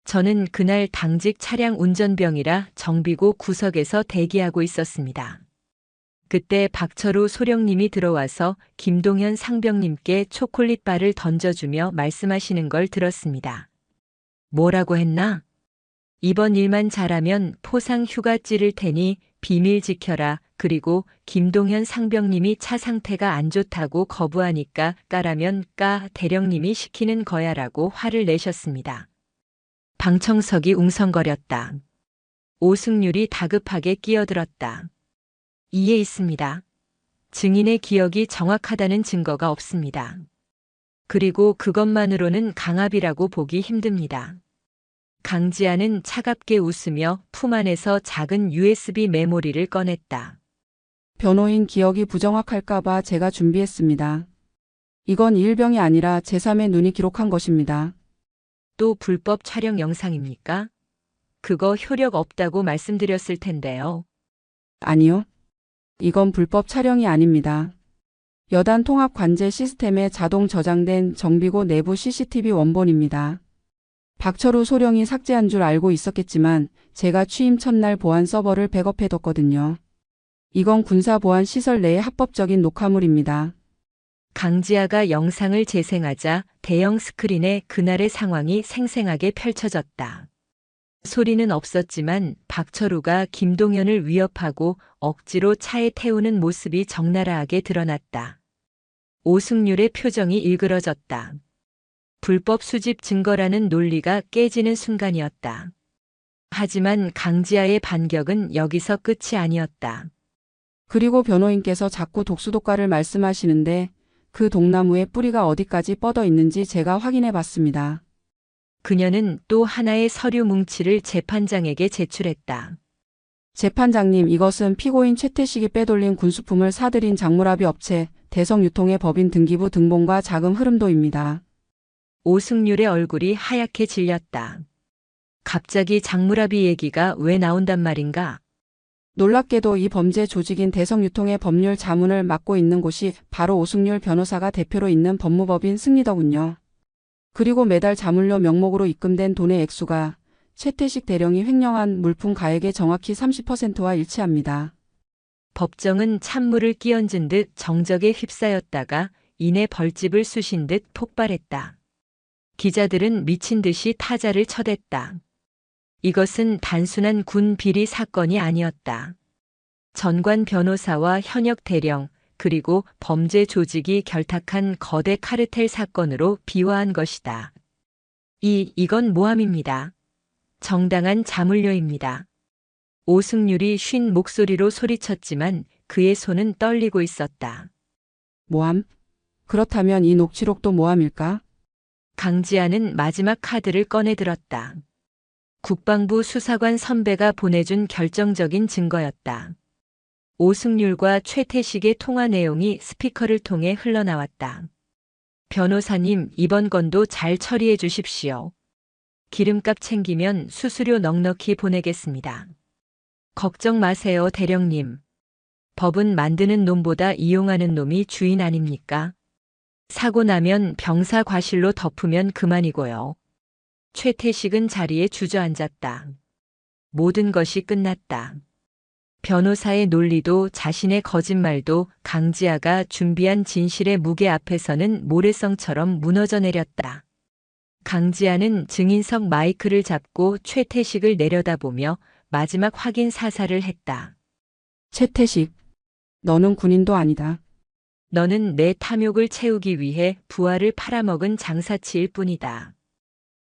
저는 그날 당직 차량 운전병이라 정비고 구석에서 대기하고 있었습니다. 그때 박철우 소령님이 들어와서 김동현 상병님께 초콜릿바를 던져주며 말씀하시는 걸 들었습니다. 뭐라고 했나? 이번 일만 잘하면 포상 휴가 찌를 테니 비밀 지켜라. 그리고 김동현 상병님이 차 상태가 안 좋다고 거부하니까 까라면 까 대령님이 시키는 거야라고 화를 내셨습니다. 방청석이 웅성거렸다. 오승률이 다급하게 끼어들었다. 이해 있습니다. 증인의 기억이 정확하다는 증거가 없습니다. 그리고 그것만으로는 강압이라고 보기 힘듭니다. 강지아는 차갑게 웃으며 품 안에서 작은 USB 메모리를 꺼냈다. 변호인 기억이 부정확할까봐 제가 준비했습니다. 이건 이일병이 아니라 제3의 눈이 기록한 것입니다. 또 불법 촬영 영상입니까? 그거 효력 없다고 말씀드렸을 텐데요. 아니요. 이건 불법 촬영이 아닙니다. 여단 통합 관제 시스템에 자동 저장된 정비고 내부 CCTV 원본입니다. 박철우 소령이 삭제한 줄 알고 있었겠지만 제가 취임 첫날 보안 서버를 백업해뒀거든요. 이건 군사 보안 시설 내의 합법적인 녹화물입니다. 강지아가 영상을 재생하자 대형 스크린에 그날의 상황이 생생하게 펼쳐졌다. 소리는 없었지만 박철우가 김동연을 위협하고 억지로 차에 태우는 모습이 적나라하게 드러났다. 오승률의 표정이 일그러졌다. 불법 수집 증거라는 논리가 깨지는 순간이었다. 하지만 강지아의 반격은 여기서 끝이 아니었다. 그리고 변호인께서 자꾸 독수독가를 말씀하시는데 그 독나무의 뿌리가 어디까지 뻗어 있는지 제가 확인해 봤습니다. 그녀는 또 하나의 서류 뭉치를 재판장에게 제출했다. 재판장님, 이것은 피고인 최태식이 빼돌린 군수품을 사들인 장물합의 업체 대성유통의 법인 등기부 등본과 자금 흐름도입니다. 오승률의 얼굴이 하얗게 질렸다. 갑자기 장물합의 얘기가 왜 나온단 말인가? 놀랍게도 이 범죄 조직인 대성유통의 법률 자문을 맡고 있는 곳이 바로 오승률 변호사가 대표로 있는 법무법인 승리더군요. 그리고 매달 자문료 명목으로 입금된 돈의 액수가 최태식 대령이 횡령한 물품 가액의 정확히 30%와 일치합니다. 법정은 찬물을 끼얹은 듯 정적에 휩싸였다가 이내 벌집을 쑤신 듯 폭발했다. 기자들은 미친 듯이 타자를 쳐댔다. 이것은 단순한 군 비리 사건이 아니었다. 전관 변호사와 현역 대령, 그리고 범죄 조직이 결탁한 거대 카르텔 사건으로 비화한 것이다. 이건 모함입니다. 정당한 자물쇠입니다. 오승률이 쉰 목소리로 소리쳤지만 그의 손은 떨리고 있었다. 모함? 그렇다면 이 녹취록도 모함일까? 강지아는 마지막 카드를 꺼내들었다. 국방부 수사관 선배가 보내준 결정적인 증거였다. 오승률과 최태식의 통화 내용이 스피커를 통해 흘러나왔다. 변호사님, 이번 건도 잘 처리해 주십시오. 기름값 챙기면 수수료 넉넉히 보내겠습니다. 걱정 마세요, 대령님. 법은 만드는 놈보다 이용하는 놈이 주인 아닙니까? 사고 나면 병사 과실로 덮으면 그만이고요. 최태식은 자리에 주저앉았다. 모든 것이 끝났다. 변호사의 논리도 자신의 거짓말도 강지아가 준비한 진실의 무게 앞에서는 모래성처럼 무너져 내렸다. 강지아는 증인석 마이크를 잡고 최태식을 내려다보며 마지막 확인 사살을 했다. 최태식, 너는 군인도 아니다. 너는 내 탐욕을 채우기 위해 부하를 팔아먹은 장사치일 뿐이다.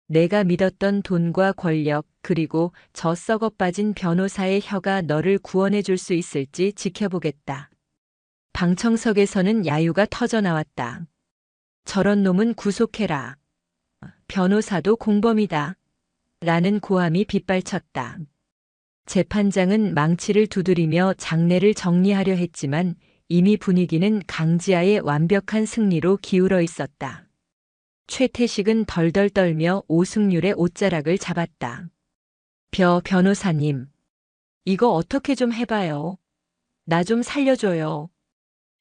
내가 믿었던 돈과 권력 그리고 저 썩어 빠진 변호사의 혀가 너를 구원해 줄 수 있을지 지켜보겠다. 방청석에서는 야유가 터져나왔다. 저런 놈은 구속해라. 변호사도 공범이다. 라는 고함이 빗발쳤다. 재판장은 망치를 두드리며 장례를 정리하려 했지만 이미 분위기는 강지아의 완벽한 승리로 기울어 있었다. 최태식은 덜덜 떨며 오승률의 옷자락을 잡았다. 변호사님. 이거 어떻게 좀 해봐요. 나 좀 살려줘요.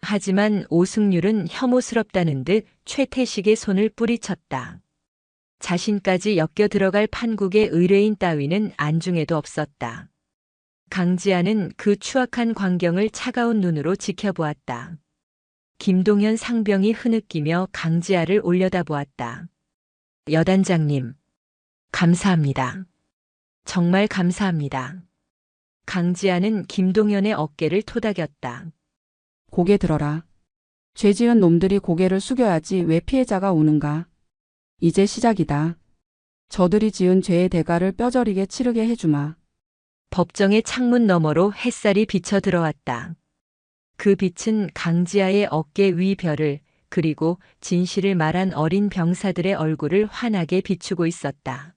하지만 오승률은 혐오스럽다는 듯 최태식의 손을 뿌리쳤다. 자신까지 엮여 들어갈 판국의 의뢰인 따위는 안중에도 없었다. 강지아는 그 추악한 광경을 차가운 눈으로 지켜보았다. 김동현 상병이 흐느끼며 강지아를 올려다보았다. 여단장님, 감사합니다. 정말 감사합니다. 강지아는 김동현의 어깨를 토닥였다. 고개 들어라. 죄 지은 놈들이 고개를 숙여야지 왜 피해자가 우는가. 이제 시작이다. 저들이 지은 죄의 대가를 뼈저리게 치르게 해주마. 법정의 창문 너머로 햇살이 비쳐 들어왔다. 그 빛은 강지아의 어깨 위 별을 그리고 진실을 말한 어린 병사들의 얼굴을 환하게 비추고 있었다.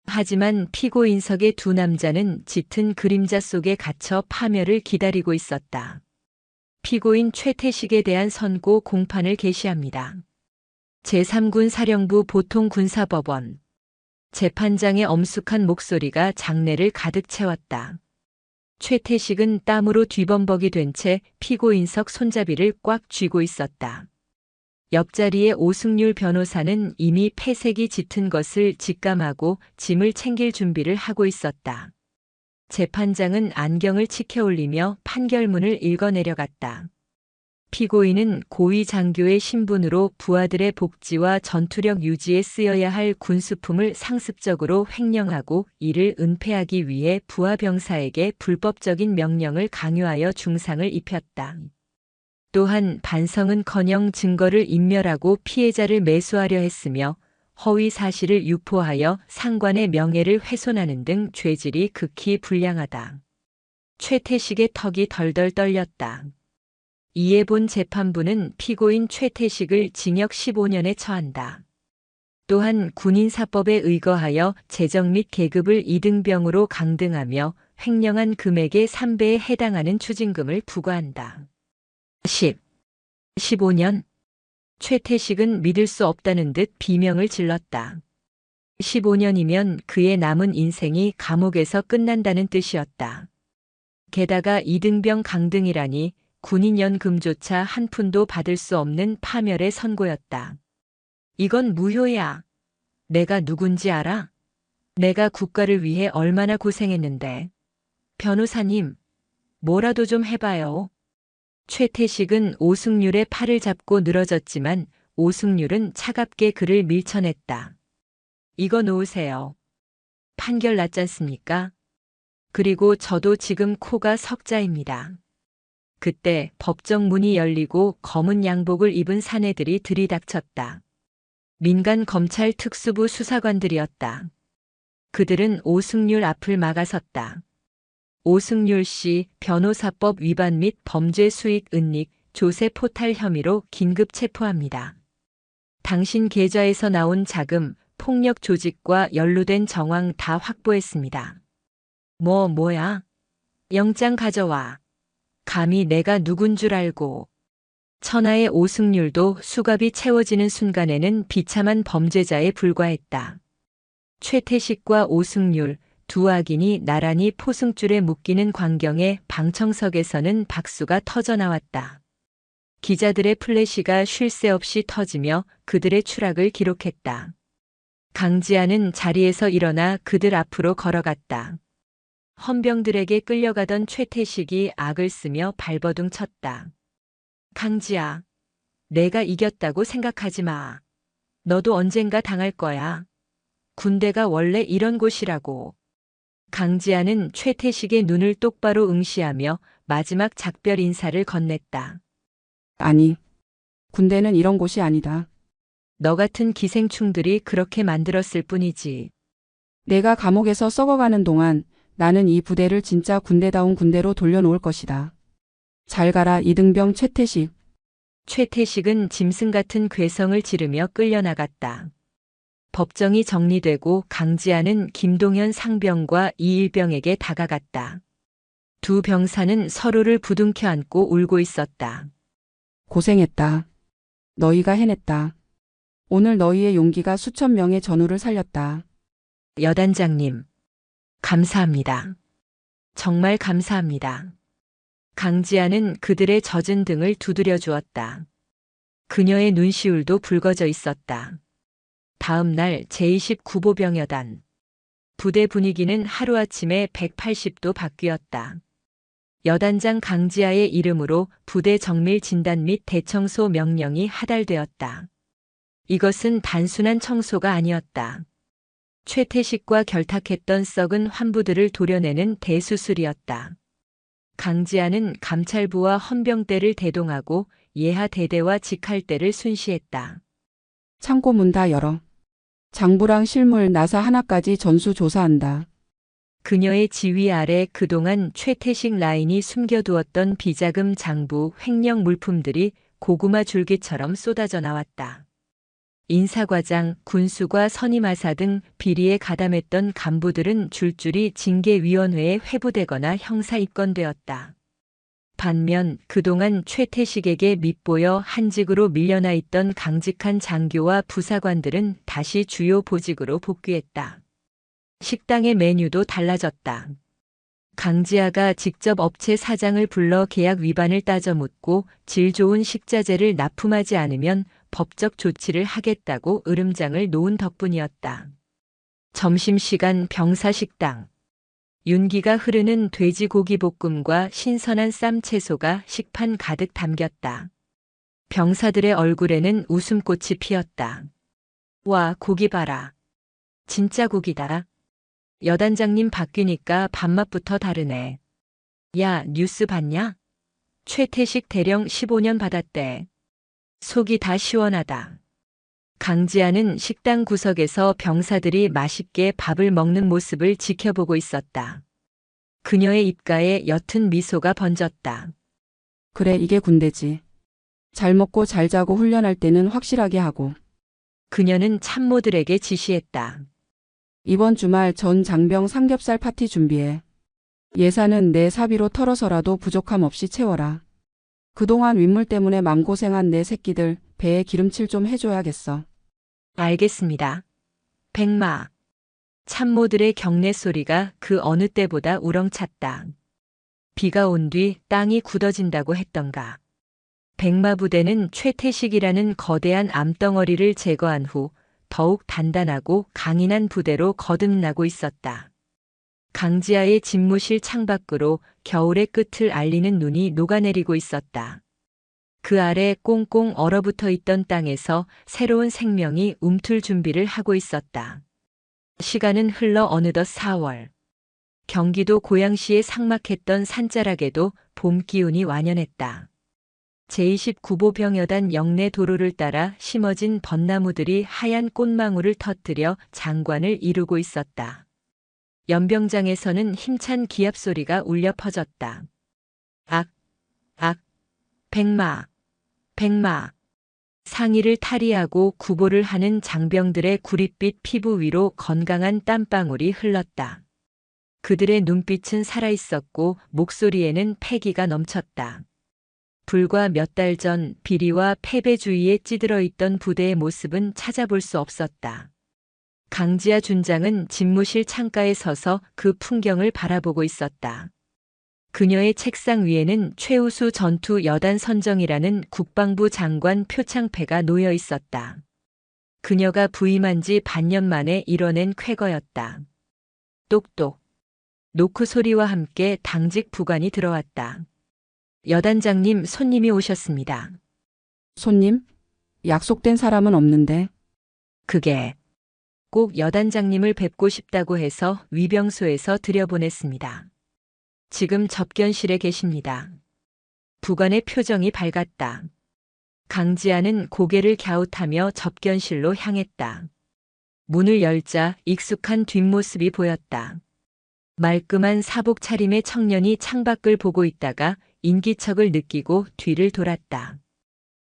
하지만 피고인석의 두 남자는 짙은 그림자 속에 갇혀 파멸을 기다리고 있었다. 피고인 최태식에 대한 선고 공판을 개시합니다. 제3군 사령부 보통군사법원. 재판장의 엄숙한 목소리가 장내를 가득 채웠다. 최태식은 땀으로 뒤범벅이 된 채 피고인석 손잡이를 꽉 쥐고 있었다. 옆자리의 오승률 변호사는 이미 폐색이 짙은 것을 직감하고 짐을 챙길 준비를 하고 있었다. 재판장은 안경을 치켜 올리며 판결문을 읽어내려갔다. 피고인은 고위 장교의 신분으로 부하들의 복지와 전투력 유지에 쓰여야 할 군수품을 상습적으로 횡령하고 이를 은폐하기 위해 부하 병사에게 불법적인 명령을 강요하여 중상을 입혔다. 또한 반성은커녕 증거를 인멸하고 피해자를 매수하려 했으며 허위 사실을 유포하여 상관의 명예를 훼손하는 등 죄질이 극히 불량하다. 최태식의 턱이 덜덜 떨렸다. 이에 본 재판부는 피고인 최태식을 징역 15년에 처한다. 또한 군인사법에 의거하여 재정 및 계급을 이등병으로 강등하며 횡령한 금액의 3배에 해당하는 추징금을 부과한다. 15년. 최태식은 믿을 수 없다는 듯 비명을 질렀다. 15년이면 그의 남은 인생이 감옥에서 끝난다는 뜻이었다. 게다가 이등병 강등이라니 군인연금조차 한 푼도 받을 수 없는 파멸의 선고였다. 이건 무효야. 내가 누군지 알아? 내가 국가를 위해 얼마나 고생했는데. 변호사님, 뭐라도 좀 해봐요. 최태식은 오승률의 팔을 잡고 늘어졌지만 오승률은 차갑게 그를 밀쳐냈다. 이거 놓으세요. 판결 났지 않습니까? 그리고 저도 지금 코가 석자입니다. 그때 법정 문이 열리고 검은 양복을 입은 사내들이 들이닥쳤다. 민간 검찰 특수부 수사관들이었다. 그들은 오승률 앞을 막아섰다. 오승률 씨 변호사법 위반 및 범죄 수익 은닉, 조세 포탈 혐의로 긴급 체포합니다. 당신 계좌에서 나온 자금, 폭력 조직과 연루된 정황 다 확보했습니다. 뭐야? 영장 가져와. 감히 내가 누군 줄 알고. 천하의 오승률도 수갑이 채워지는 순간에는 비참한 범죄자에 불과했다. 최태식과 오승률, 두 악인이 나란히 포승줄에 묶이는 광경에 방청석에서는 박수가 터져나왔다. 기자들의 플래시가 쉴 새 없이 터지며 그들의 추락을 기록했다. 강지아는 자리에서 일어나 그들 앞으로 걸어갔다. 헌병들에게 끌려가던 최태식이 악을 쓰며 발버둥 쳤다. 강지아, 내가 이겼다고 생각하지 마. 너도 언젠가 당할 거야. 군대가 원래 이런 곳이라고. 강지아는 최태식의 눈을 똑바로 응시하며 마지막 작별 인사를 건넸다. 아니, 군대는 이런 곳이 아니다. 너 같은 기생충들이 그렇게 만들었을 뿐이지. 내가 감옥에서 썩어가는 동안 나는 이 부대를 진짜 군대다운 군대로 돌려놓을 것이다. 잘 가라 이등병 최태식. 최태식은 짐승 같은 괴성을 지르며 끌려나갔다. 법정이 정리되고 강지아는 김동현 상병과 이일병에게 다가갔다. 두 병사는 서로를 부둥켜 안고 울고 있었다. 고생했다. 너희가 해냈다. 오늘 너희의 용기가 수천 명의 전우를 살렸다. 여단장님, 감사합니다. 정말 감사합니다. 강지아는 그들의 젖은 등을 두드려 주었다. 그녀의 눈시울도 붉어져 있었다. 다음 날 제29보병여단. 부대 분위기는 하루아침에 180도 바뀌었다. 여단장 강지아의 이름으로 부대 정밀 진단 및 대청소 명령이 하달되었다. 이것은 단순한 청소가 아니었다. 최태식과 결탁했던 썩은 환부들을 도려내는 대수술이었다. 강지아는 감찰부와 헌병대를 대동하고 예하 대대와 직할대를 순시했다. 창고 문 다 열어. 장부랑 실물 나사 하나까지 전수조사한다. 그녀의 지휘 아래 그동안 최태식 라인이 숨겨두었던 비자금 장부 횡령 물품들이 고구마 줄기처럼 쏟아져 나왔다. 인사과장, 군수과 선임하사 등 비리에 가담했던 간부들은 줄줄이 징계위원회에 회부되거나 형사 입건되었다. 반면 그동안 최태식에게 밉보여 한직으로 밀려나 있던 강직한 장교와 부사관들은 다시 주요 보직으로 복귀했다. 식당의 메뉴도 달라졌다. 강지아가 직접 업체 사장을 불러 계약 위반을 따져 묻고 질 좋은 식자재를 납품하지 않으면 법적 조치를 하겠다고 으름장을 놓은 덕분이었다. 점심시간 병사식당. 윤기가 흐르는 돼지고기 볶음과 신선한 쌈 채소가 식판 가득 담겼다. 병사들의 얼굴에는 웃음꽃이 피었다. 와, 고기 봐라. 진짜 고기다. 여단장님 바뀌니까 밥맛부터 다르네. 야, 뉴스 봤냐? 최태식 대령 15년 받았대. 속이 다 시원하다. 강지아는 식당 구석에서 병사들이 맛있게 밥을 먹는 모습을 지켜보고 있었다. 그녀의 입가에 옅은 미소가 번졌다. 그래, 이게 군대지. 잘 먹고 잘 자고 훈련할 때는 확실하게 하고. 그녀는 참모들에게 지시했다. 이번 주말 전 장병 삼겹살 파티 준비해. 예산은 내 사비로 털어서라도 부족함 없이 채워라. 그동안 윗물 때문에 맘고생한 내 새끼들 배에 기름칠 좀 해줘야겠어. 알겠습니다. 백마. 참모들의 경례 소리가 그 어느 때보다 우렁찼다. 비가 온 뒤 땅이 굳어진다고 했던가. 백마 부대는 최태식이라는 거대한 암덩어리를 제거한 후 더욱 단단하고 강인한 부대로 거듭나고 있었다. 강지아의 집무실 창밖으로 겨울의 끝을 알리는 눈이 녹아내리고 있었다. 그 아래 꽁꽁 얼어붙어 있던 땅에서 새로운 생명이 움틀 준비를 하고 있었다. 시간은 흘러 어느덧 4월. 경기도 고양시의 삭막했던 산자락에도 봄 기운이 완연했다. 제29보 병여단 영내 도로를 따라 심어진 벚나무들이 하얀 꽃망울을 터뜨려 장관을 이루고 있었다. 연병장에서는 힘찬 기합 소리가 울려 퍼졌다. 악, 악, 백마, 백마. 상의를 탈의하고 구보를 하는 장병들의 구릿빛 피부 위로 건강한 땀방울이 흘렀다. 그들의 눈빛은 살아있었고 목소리에는 패기가 넘쳤다. 불과 몇 달 전 비리와 패배주의에 찌들어 있던 부대의 모습은 찾아볼 수 없었다. 강지아 준장은 집무실 창가에 서서 그 풍경을 바라보고 있었다. 그녀의 책상 위에는 최우수 전투 여단 선정이라는 국방부 장관 표창패가 놓여 있었다. 그녀가 부임한 지 반년 만에 이뤄낸 쾌거였다. 똑똑. 노크 소리와 함께 당직 부관이 들어왔다. 여단장님, 손님이 오셨습니다. 손님? 약속된 사람은 없는데. 그게 꼭 여단장님을 뵙고 싶다고 해서 위병소에서 들여보냈습니다. 지금 접견실에 계십니다. 부관의 표정이 밝았다. 강지아는 고개를 갸웃하며 접견실로 향했다. 문을 열자 익숙한 뒷모습이 보였다. 말끔한 사복 차림의 청년이 창밖을 보고 있다가 인기척을 느끼고 뒤를 돌았다.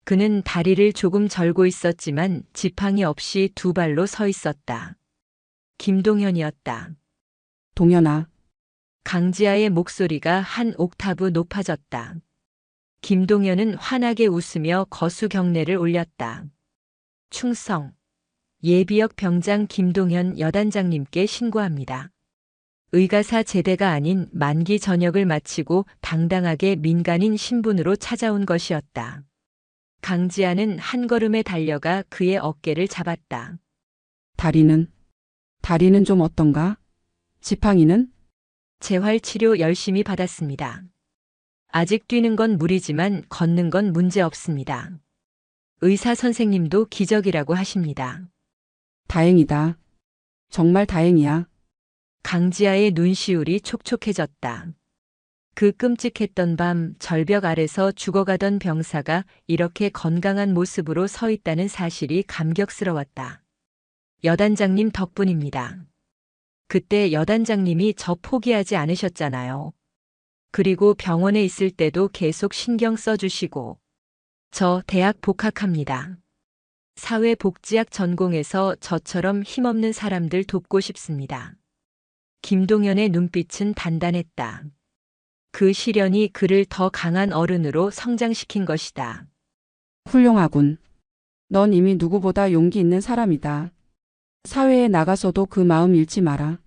그는 다리를 조금 절고 있었지만 지팡이 없이 두 발로 서 있었다. 김동현이었다. 동현아. 강지아의 목소리가 한 옥타브 높아졌다. 김동현은 환하게 웃으며 거수 경례를 올렸다. 충성. 예비역 병장 김동현 여단장님께 신고합니다. 의가사 제대가 아닌 만기 전역을 마치고 당당하게 민간인 신분으로 찾아온 것이었다. 강지아는 한 걸음에 달려가 그의 어깨를 잡았다. 다리는 좀 어떤가? 지팡이는? 재활치료 열심히 받았습니다. 아직 뛰는 건 무리지만 걷는 건 문제 없습니다. 의사 선생님도 기적이라고 하십니다. 다행이다. 정말 다행이야. 강지아의 눈시울이 촉촉해졌다. 그 끔찍했던 밤 절벽 아래서 죽어가던 병사가 이렇게 건강한 모습으로 서 있다는 사실이 감격스러웠다. 여단장님 덕분입니다. 그때 여단장님이 저 포기하지 않으셨잖아요. 그리고 병원에 있을 때도 계속 신경 써주시고. 저 대학 복학합니다. 사회복지학 전공해서 저처럼 힘없는 사람들 돕고 싶습니다. 김동현의 눈빛은 단단했다. 그 시련이 그를 더 강한 어른으로 성장시킨 것이다. 훌륭하군. 넌 이미 누구보다 용기 있는 사람이다. 사회에 나가서도 그 마음 잃지 마라.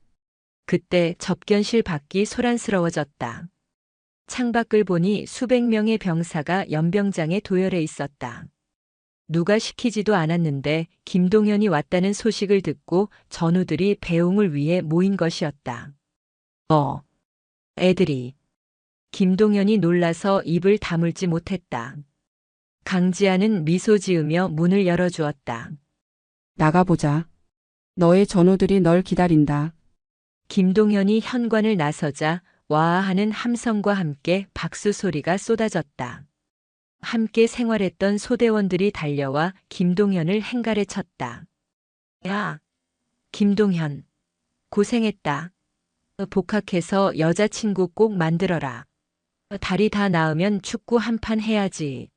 그때 접견실 밖이 소란스러워졌다. 창밖을 보니 수백 명의 병사가 연병장에 도열해 있었다. 누가 시키지도 않았는데 김동현이 왔다는 소식을 듣고 전우들이 배웅을 위해 모인 것이었다. 애들이. 김동현이 놀라서 입을 다물지 못했다. 강지아는 미소 지으며 문을 열어주었다. 나가보자. 너의 전우들이 널 기다린다. 김동현이 현관을 나서자 와하는 함성과 함께 박수 소리가 쏟아졌다. 함께 생활했던 소대원들이 달려와 김동현을 행가래 쳤다. 야, 김동현, 고생했다. 복학해서 여자친구 꼭 만들어라. 다리 다 나으면 축구 한 판 해야지.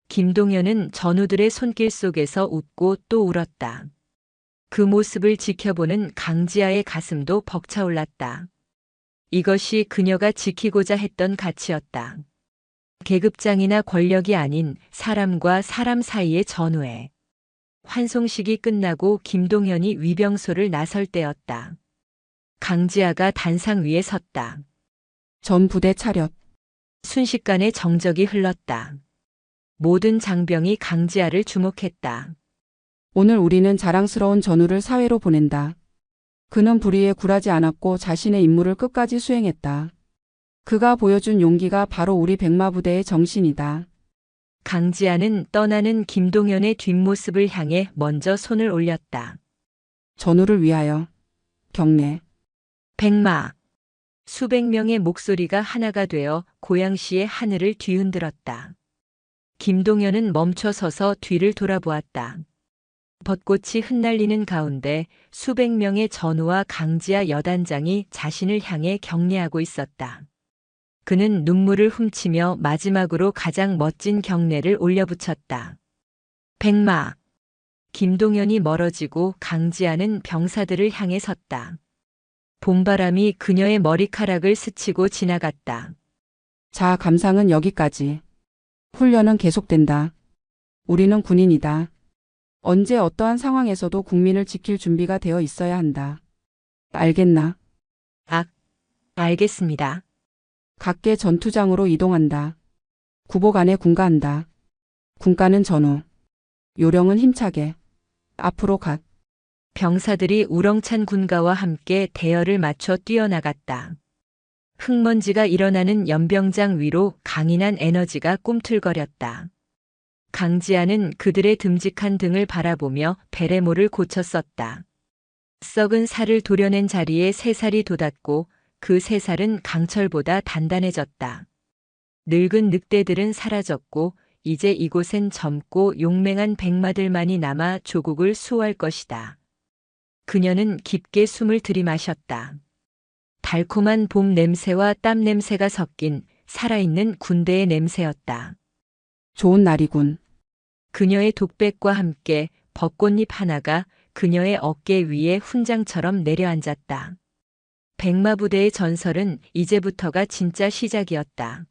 김동현은 전우들의 손길 속에서 웃고 또 울었다. 그 모습을 지켜보는 강지아의 가슴도 벅차올랐다. 이것이 그녀가 지키고자 했던 가치였다. 계급장이나 권력이 아닌 사람과 사람 사이의 전우애. 환송식이 끝나고 김동현이 위병소를 나설 때였다. 강지아가 단상 위에 섰다. 전 부대 차렷. 순식간에 정적이 흘렀다. 모든 장병이 강지아를 주목했다. 오늘 우리는 자랑스러운 전우를 사회로 보낸다. 그는 불의에 굴하지 않았고 자신의 임무를 끝까지 수행했다. 그가 보여준 용기가 바로 우리 백마부대의 정신이다. 강지아는 떠나는 김동현의 뒷모습을 향해 먼저 손을 올렸다. 전우를 위하여. 경례. 백마. 수백 명의 목소리가 하나가 되어 고양시의 하늘을 뒤흔들었다. 김동현은 멈춰서서 뒤를 돌아보았다. 벚꽃이 흩날리는 가운데 수백 명의 전우와 강지아 여단장이 자신을 향해 경례하고 있었다. 그는 눈물을 훔치며 마지막으로 가장 멋진 경례를 올려붙였다. 백마. 김동현이 멀어지고 강지아는 병사들을 향해 섰다. 봄바람이 그녀의 머리카락을 스치고 지나갔다. 자, 감상은 여기까지. 훈련은 계속된다. 우리는 군인이다. 언제 어떠한 상황에서도 국민을 지킬 준비가 되어 있어야 한다. 알겠나? 알겠습니다. 각계 전투장으로 이동한다. 구보간에 군가한다. 군가는 전후. 요령은 힘차게. 앞으로 갓. 병사들이 우렁찬 군가와 함께 대열을 맞춰 뛰어나갔다. 흙먼지가 일어나는 연병장 위로 강인한 에너지가 꿈틀거렸다. 강지아는 그들의 듬직한 등을 바라보며 베레모를 고쳤었다. 썩은 살을 도려낸 자리에 새살이 돋았고 그 새살은 강철보다 단단해졌다. 늙은 늑대들은 사라졌고 이제 이곳엔 젊고 용맹한 백마들만이 남아 조국을 수호할 것이다. 그녀는 깊게 숨을 들이마셨다. 달콤한 봄 냄새와 땀 냄새가 섞인 살아있는 군대의 냄새였다. 좋은 날이군. 그녀의 독백과 함께 벚꽃잎 하나가 그녀의 어깨 위에 훈장처럼 내려앉았다. 백마부대의 전설은 이제부터가 진짜 시작이었다.